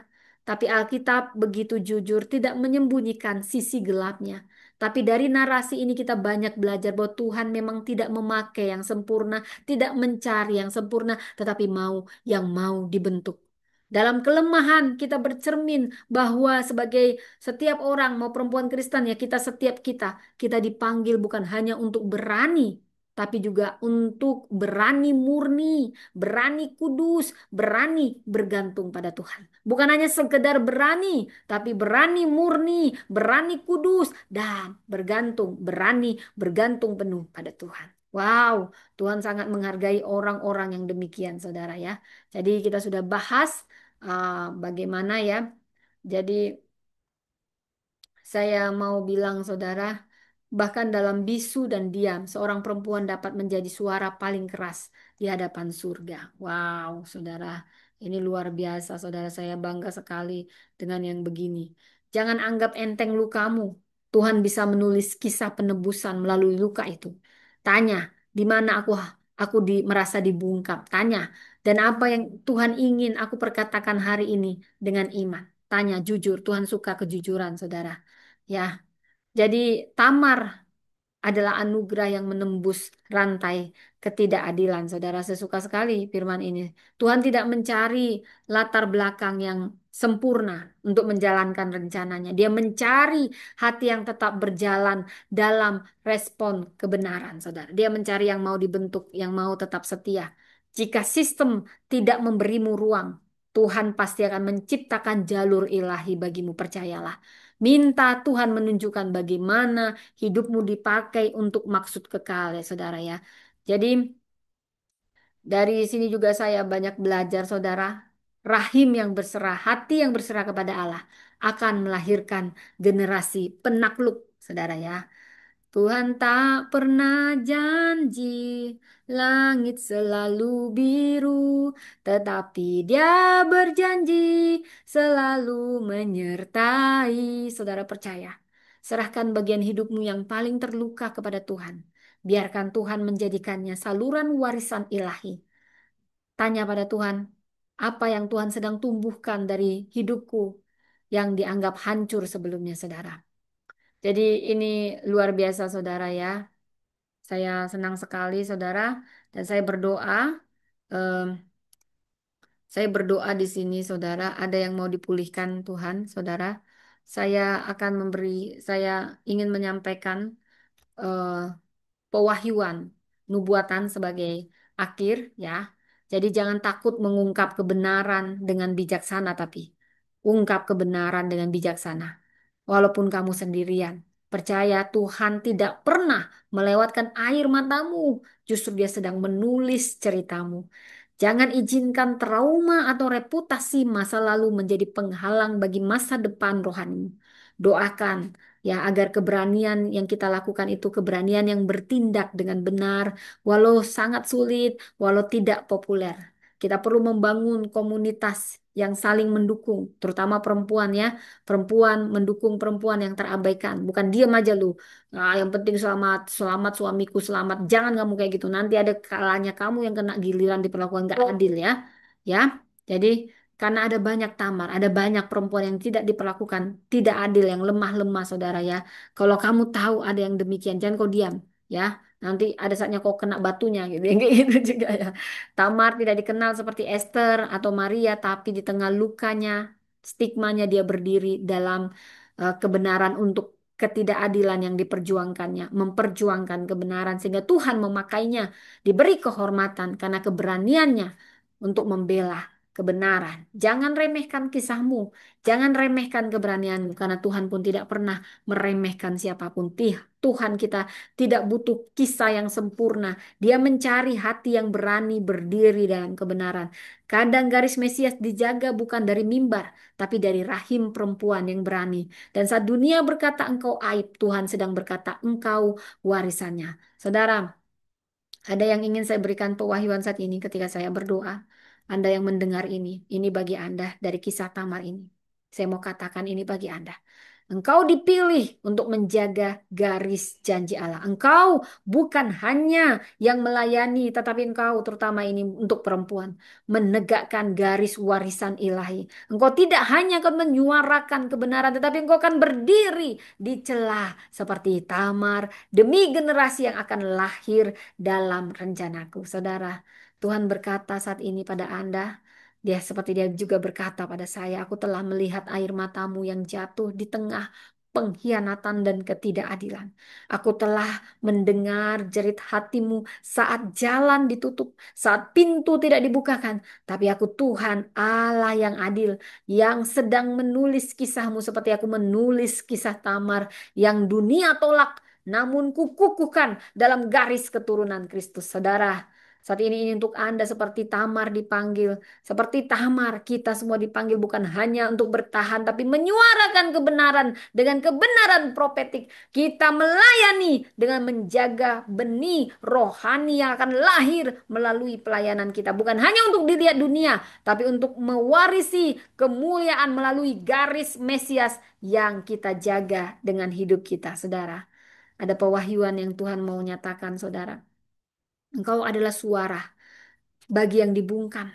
Tapi Alkitab begitu jujur, tidak menyembunyikan sisi gelapnya. Tapi dari narasi ini kita banyak belajar bahwa Tuhan memang tidak memakai yang sempurna, tidak mencari yang sempurna, tetapi yang mau dibentuk. Dalam kelemahan kita bercermin bahwa sebagai setiap orang mau perempuan Kristen ya kita dipanggil bukan hanya untuk berani, tapi juga untuk berani murni, berani kudus, berani bergantung pada Tuhan. Bukan hanya sekedar berani, tapi berani murni, berani kudus, dan berani bergantung penuh pada Tuhan. Wow, Tuhan sangat menghargai orang-orang yang demikian, saudara ya. Jadi kita sudah bahas bagaimana ya. Jadi saya mau bilang saudara, bahkan dalam bisu dan diam, seorang perempuan dapat menjadi suara paling keras di hadapan surga. Wow, saudara, ini luar biasa. Saudara, saya bangga sekali dengan yang begini. Jangan anggap enteng lukamu. Tuhan bisa menulis kisah penebusan melalui luka itu. Tanya, di mana merasa dibungkam. Tanya, dan apa yang Tuhan ingin aku perkatakan hari ini dengan iman. Tanya jujur, Tuhan suka kejujuran, saudara. Ya, jadi Tamar adalah anugerah yang menembus rantai ketidakadilan. Saudara, saya suka sekali firman ini. Tuhan tidak mencari latar belakang yang sempurna untuk menjalankan rencananya. Dia mencari hati yang tetap berjalan dalam respon kebenaran, saudara. Dia mencari yang mau dibentuk, yang mau tetap setia. Jika sistem tidak memberimu ruang, Tuhan pasti akan menciptakan jalur ilahi bagimu, percayalah. Minta Tuhan menunjukkan bagaimana hidupmu dipakai untuk maksud kekal ya saudara ya. Jadi dari sini juga saya banyak belajar saudara. Rahim yang berserah, hati yang berserah kepada Allah akan melahirkan generasi penakluk saudara ya. Tuhan tak pernah janji langit selalu biru, tetapi Dia berjanji selalu menyertai. Saudara percaya, serahkan bagian hidupmu yang paling terluka kepada Tuhan. Biarkan Tuhan menjadikannya saluran warisan ilahi. Tanya pada Tuhan, apa yang Tuhan sedang tumbuhkan dari hidupku yang dianggap hancur sebelumnya, saudara. Jadi ini luar biasa saudara ya. Saya senang sekali saudara dan em, saya berdoa di sini saudara ada yang mau dipulihkan Tuhan saudara. Saya akan memberi saya ingin menyampaikan eh, pewahyuan nubuatan sebagai akhir ya. Jadi jangan takut mengungkap kebenaran dengan bijaksana tapi ungkap kebenaran dengan bijaksana. Walaupun kamu sendirian, percaya Tuhan tidak pernah melewatkan air matamu. Justru Dia sedang menulis ceritamu. Jangan izinkan trauma atau reputasi masa lalu menjadi penghalang bagi masa depan rohanimu. Doakan ya agar keberanian yang kita lakukan itu keberanian yang bertindak dengan benar, walau sangat sulit, walau tidak populer. Kita perlu membangun komunitas yang saling mendukung, terutama perempuan ya. Perempuan mendukung perempuan yang terabaikan. Bukan diam aja lu. Nah, yang penting selamat, selamat suamiku selamat. Jangan kamu kayak gitu. Nanti ada kalanya kamu yang kena giliran diperlakukan gak adil ya. Ya. Jadi karena ada banyak Tamar, ada banyak perempuan yang tidak diperlakukan tidak adil, yang lemah-lemah saudara ya. Kalau kamu tahu ada yang demikian, jangan kau diam ya. nanti ada saatnya kau kena batunya gitu. Yang kayak gitu juga ya. Tamar tidak dikenal seperti Esther atau Maria, tapi di tengah lukanya, stigmanya dia berdiri dalam kebenaran untuk ketidakadilan yang diperjuangkannya, memperjuangkan kebenaran sehingga Tuhan memakainya, diberi kehormatan karena keberaniannya untuk membela kebenaran. Jangan remehkan kisahmu, jangan remehkan keberanianmu karena Tuhan pun tidak pernah meremehkan siapapun. Tuhan kita tidak butuh kisah yang sempurna. Dia mencari hati yang berani berdiri dalam kebenaran. Kadang garis Mesias dijaga bukan dari mimbar, tapi dari rahim perempuan yang berani. Dan saat dunia berkata engkau aib, Tuhan sedang berkata engkau warisannya. Saudara, ada yang ingin saya berikan pewahyuan saat ini ketika saya berdoa. Anda yang mendengar ini bagi Anda dari kisah Tamar ini. Saya mau katakan ini bagi Anda. Engkau dipilih untuk menjaga garis janji Allah. Engkau bukan hanya yang melayani, tetapi engkau terutama ini untuk perempuan. Menegakkan garis warisan ilahi. Engkau tidak hanya akan menyuarakan kebenaran, tetapi engkau akan berdiri di celah seperti Tamar demi generasi yang akan lahir dalam rencanaku. Saudara, Tuhan berkata saat ini pada Anda, dia juga berkata pada saya, aku telah melihat air matamu yang jatuh di tengah pengkhianatan dan ketidakadilan. Aku telah mendengar jerit hatimu saat jalan ditutup, saat pintu tidak dibukakan. Tapi aku Tuhan Allah yang adil, yang sedang menulis kisahmu seperti aku menulis kisah Tamar yang dunia tolak, namun kukukuhkan dalam garis keturunan Kristus. Saudara, saat ini untuk Anda seperti Tamar dipanggil. Seperti Tamar, kita semua dipanggil bukan hanya untuk bertahan, tapi menyuarakan kebenaran dengan kebenaran profetik. Kita melayani dengan menjaga benih rohani yang akan lahir melalui pelayanan kita. Bukan hanya untuk dilihat dunia, tapi untuk mewarisi kemuliaan melalui garis Mesias yang kita jaga dengan hidup kita, saudara. Ada pewahyuan yang Tuhan mau nyatakan, saudara. Engkau adalah suara bagi yang dibungkam.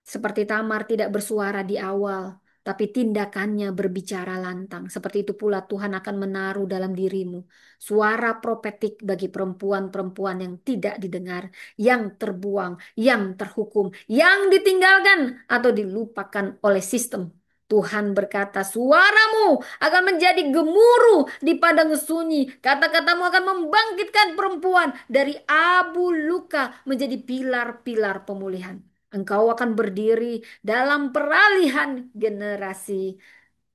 Seperti Tamar tidak bersuara di awal, tapi tindakannya berbicara lantang. Seperti itu pula Tuhan akan menaruh dalam dirimu suara profetik bagi perempuan-perempuan yang tidak didengar, yang terbuang, yang terhukum, yang ditinggalkan atau dilupakan oleh sistem. Tuhan berkata, suaramu akan menjadi gemuruh di padang sunyi. Kata-katamu akan membangkitkan perempuan dari abu luka menjadi pilar-pilar pemulihan. Engkau akan berdiri dalam peralihan generasi.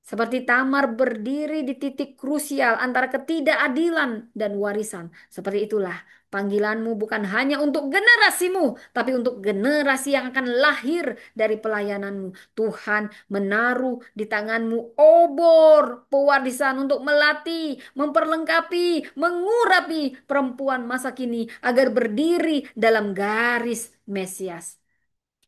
Seperti Tamar berdiri di titik krusial antara ketidakadilan dan warisan. Seperti itulah panggilanmu bukan hanya untuk generasimu, tapi untuk generasi yang akan lahir dari pelayananmu. Tuhan menaruh di tanganmu obor pewarisan untuk melatih, memperlengkapi, mengurapi perempuan masa kini agar berdiri dalam garis Mesias.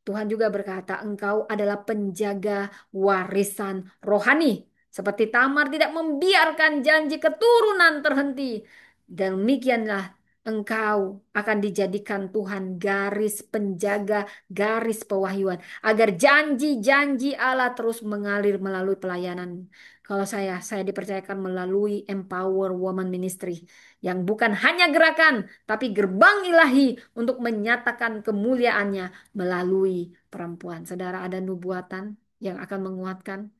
Tuhan juga berkata, engkau adalah penjaga warisan rohani. Seperti Tamar tidak membiarkan janji keturunan terhenti. Dan demikianlah engkau akan dijadikan Tuhan garis penjaga, garis pewahyuan. Agar janji-janji Allah terus mengalir melalui pelayanan. Kalau saya dipercayakan melalui Empower Woman Ministry. Yang bukan hanya gerakan, tapi gerbang ilahi untuk menyatakan kemuliaannya melalui perempuan. Saudara, ada nubuatan yang akan menguatkan.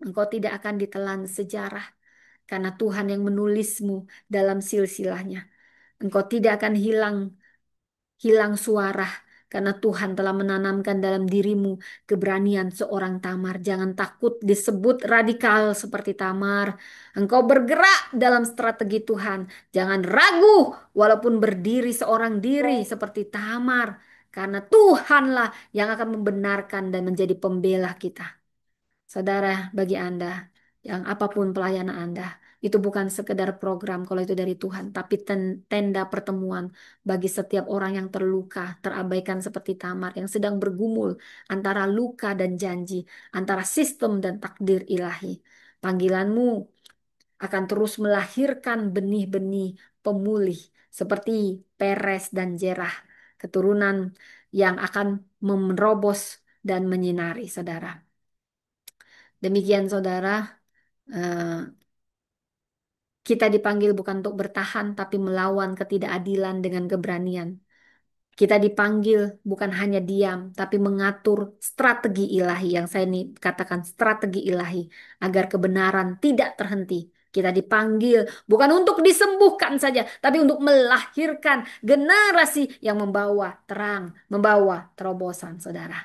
Engkau tidak akan ditelan sejarah karena Tuhan yang menulismu dalam silsilahnya. Engkau tidak akan hilang suara karena Tuhan telah menanamkan dalam dirimu keberanian seorang Tamar. Jangan takut disebut radikal seperti Tamar. Engkau bergerak dalam strategi Tuhan. Jangan ragu walaupun berdiri seorang diri seperti Tamar. Karena Tuhanlah yang akan membenarkan dan menjadi pembela kita. Saudara, bagi Anda yang apapun pelayanan Anda, itu bukan sekedar program kalau itu dari Tuhan, tapi tenda pertemuan bagi setiap orang yang terluka, terabaikan seperti Tamar yang sedang bergumul antara luka dan janji, antara sistem dan takdir ilahi. Panggilanmu akan terus melahirkan benih-benih pemulih seperti Peres dan Jerah, keturunan yang akan menerobos dan menyinari, saudara. Demikian saudara, eh, Kita dipanggil bukan untuk bertahan, tapi melawan ketidakadilan dengan keberanian. Kita dipanggil bukan hanya diam, tapi mengatur strategi ilahi yang saya ini katakan strategi ilahi agar kebenaran tidak terhenti. Kita dipanggil bukan untuk disembuhkan saja, tapi untuk melahirkan generasi yang membawa terang, membawa terobosan, saudara.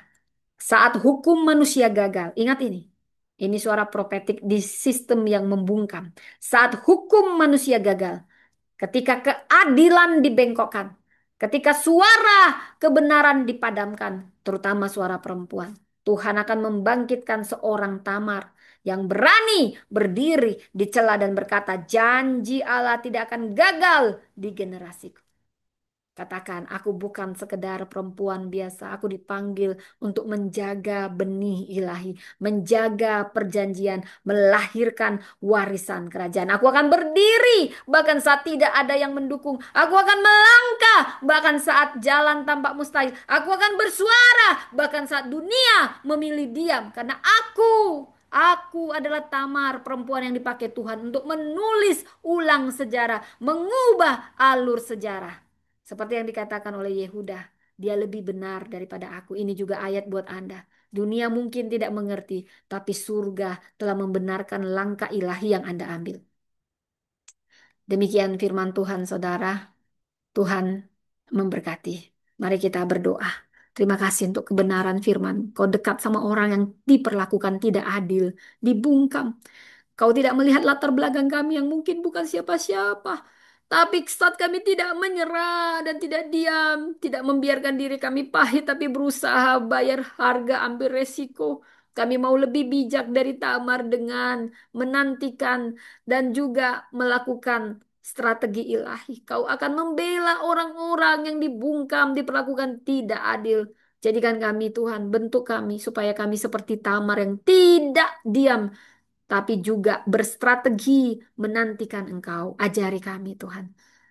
Saat hukum manusia gagal, ingat ini. Ini suara profetik di sistem yang membungkam. Saat hukum manusia gagal, ketika keadilan dibengkokkan, ketika suara kebenaran dipadamkan, terutama suara perempuan, Tuhan akan membangkitkan seorang Tamar yang berani berdiri di celah dan berkata, janji Allah tidak akan gagal di generasiku. Katakan, aku bukan sekedar perempuan biasa. Aku dipanggil untuk menjaga benih ilahi, menjaga perjanjian, melahirkan warisan kerajaan. Aku akan berdiri, bahkan saat tidak ada yang mendukung. Aku akan melangkah, bahkan saat jalan tampak mustahil. Aku akan bersuara, bahkan saat dunia memilih diam. Karena aku adalah Tamar, perempuan yang dipakai Tuhan untuk menulis ulang sejarah, mengubah alur sejarah. Seperti yang dikatakan oleh Yehuda, dia lebih benar daripada aku. Ini juga ayat buat Anda. Dunia mungkin tidak mengerti, tapi surga telah membenarkan langkah ilahi yang Anda ambil. Demikian firman Tuhan, saudara. Tuhan memberkati. Mari kita berdoa. Terima kasih untuk kebenaran firman. Kau dekat sama orang yang diperlakukan tidak adil, dibungkam. Kau tidak melihat latar belakang kami yang mungkin bukan siapa-siapa. Tapi saat kami tidak menyerah dan tidak diam, tidak membiarkan diri kami pahit, tapi berusaha bayar harga, ambil resiko. Kami mau lebih bijak dari Tamar dengan menantikan dan juga melakukan strategi ilahi. Kau akan membela orang-orang yang dibungkam, diperlakukan tidak adil. Jadikan kami Tuhan, bentuk kami supaya kami seperti Tamar yang tidak diam tapi juga berstrategi menantikan Engkau. Ajari kami, Tuhan.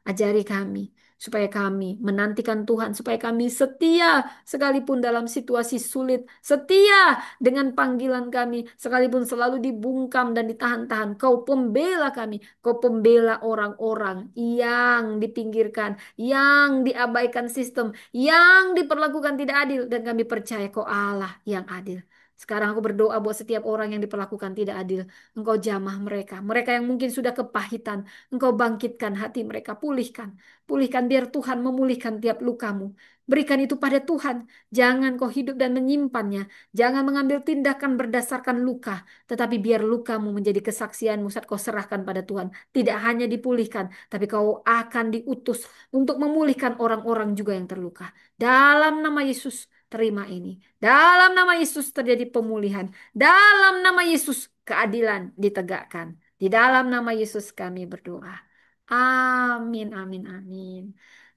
Ajari kami supaya kami menantikan Tuhan, supaya kami setia sekalipun dalam situasi sulit, setia dengan panggilan kami, sekalipun selalu dibungkam dan ditahan-tahan. Kau pembela kami, kau pembela orang-orang yang dipinggirkan, yang diabaikan sistem, yang diperlakukan tidak adil, dan kami percaya kau Allah yang adil. Sekarang aku berdoa buat setiap orang yang diperlakukan tidak adil. Engkau jamah mereka. Mereka yang mungkin sudah kepahitan. Engkau bangkitkan hati mereka. Pulihkan. Pulihkan biar Tuhan memulihkan tiap lukamu. Berikan itu pada Tuhan. Jangan kau hidup dan menyimpannya. Jangan mengambil tindakan berdasarkan luka. Tetapi biar lukamu menjadi kesaksianmu saat kau serahkan pada Tuhan. Tidak hanya dipulihkan. Tapi kau akan diutus untuk memulihkan orang-orang juga yang terluka. Dalam nama Yesus, terima ini. Dalam nama Yesus terjadi pemulihan. Dalam nama Yesus keadilan ditegakkan. Di dalam nama Yesus kami berdoa. Amin, amin, amin.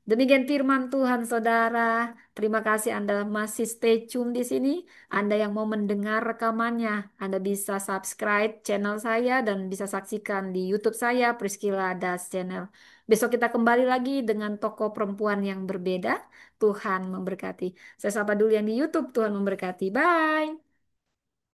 Demikian firman Tuhan, saudara. Terima kasih Anda masih stay tune di sini. Anda yang mau mendengar rekamannya, Anda bisa subscribe channel saya dan bisa saksikan di YouTube saya, Priscilla Das Channel. Besok kita kembali lagi dengan tokoh perempuan yang berbeda. Tuhan memberkati. Saya sapa dulu yang di YouTube. Tuhan memberkati. Bye.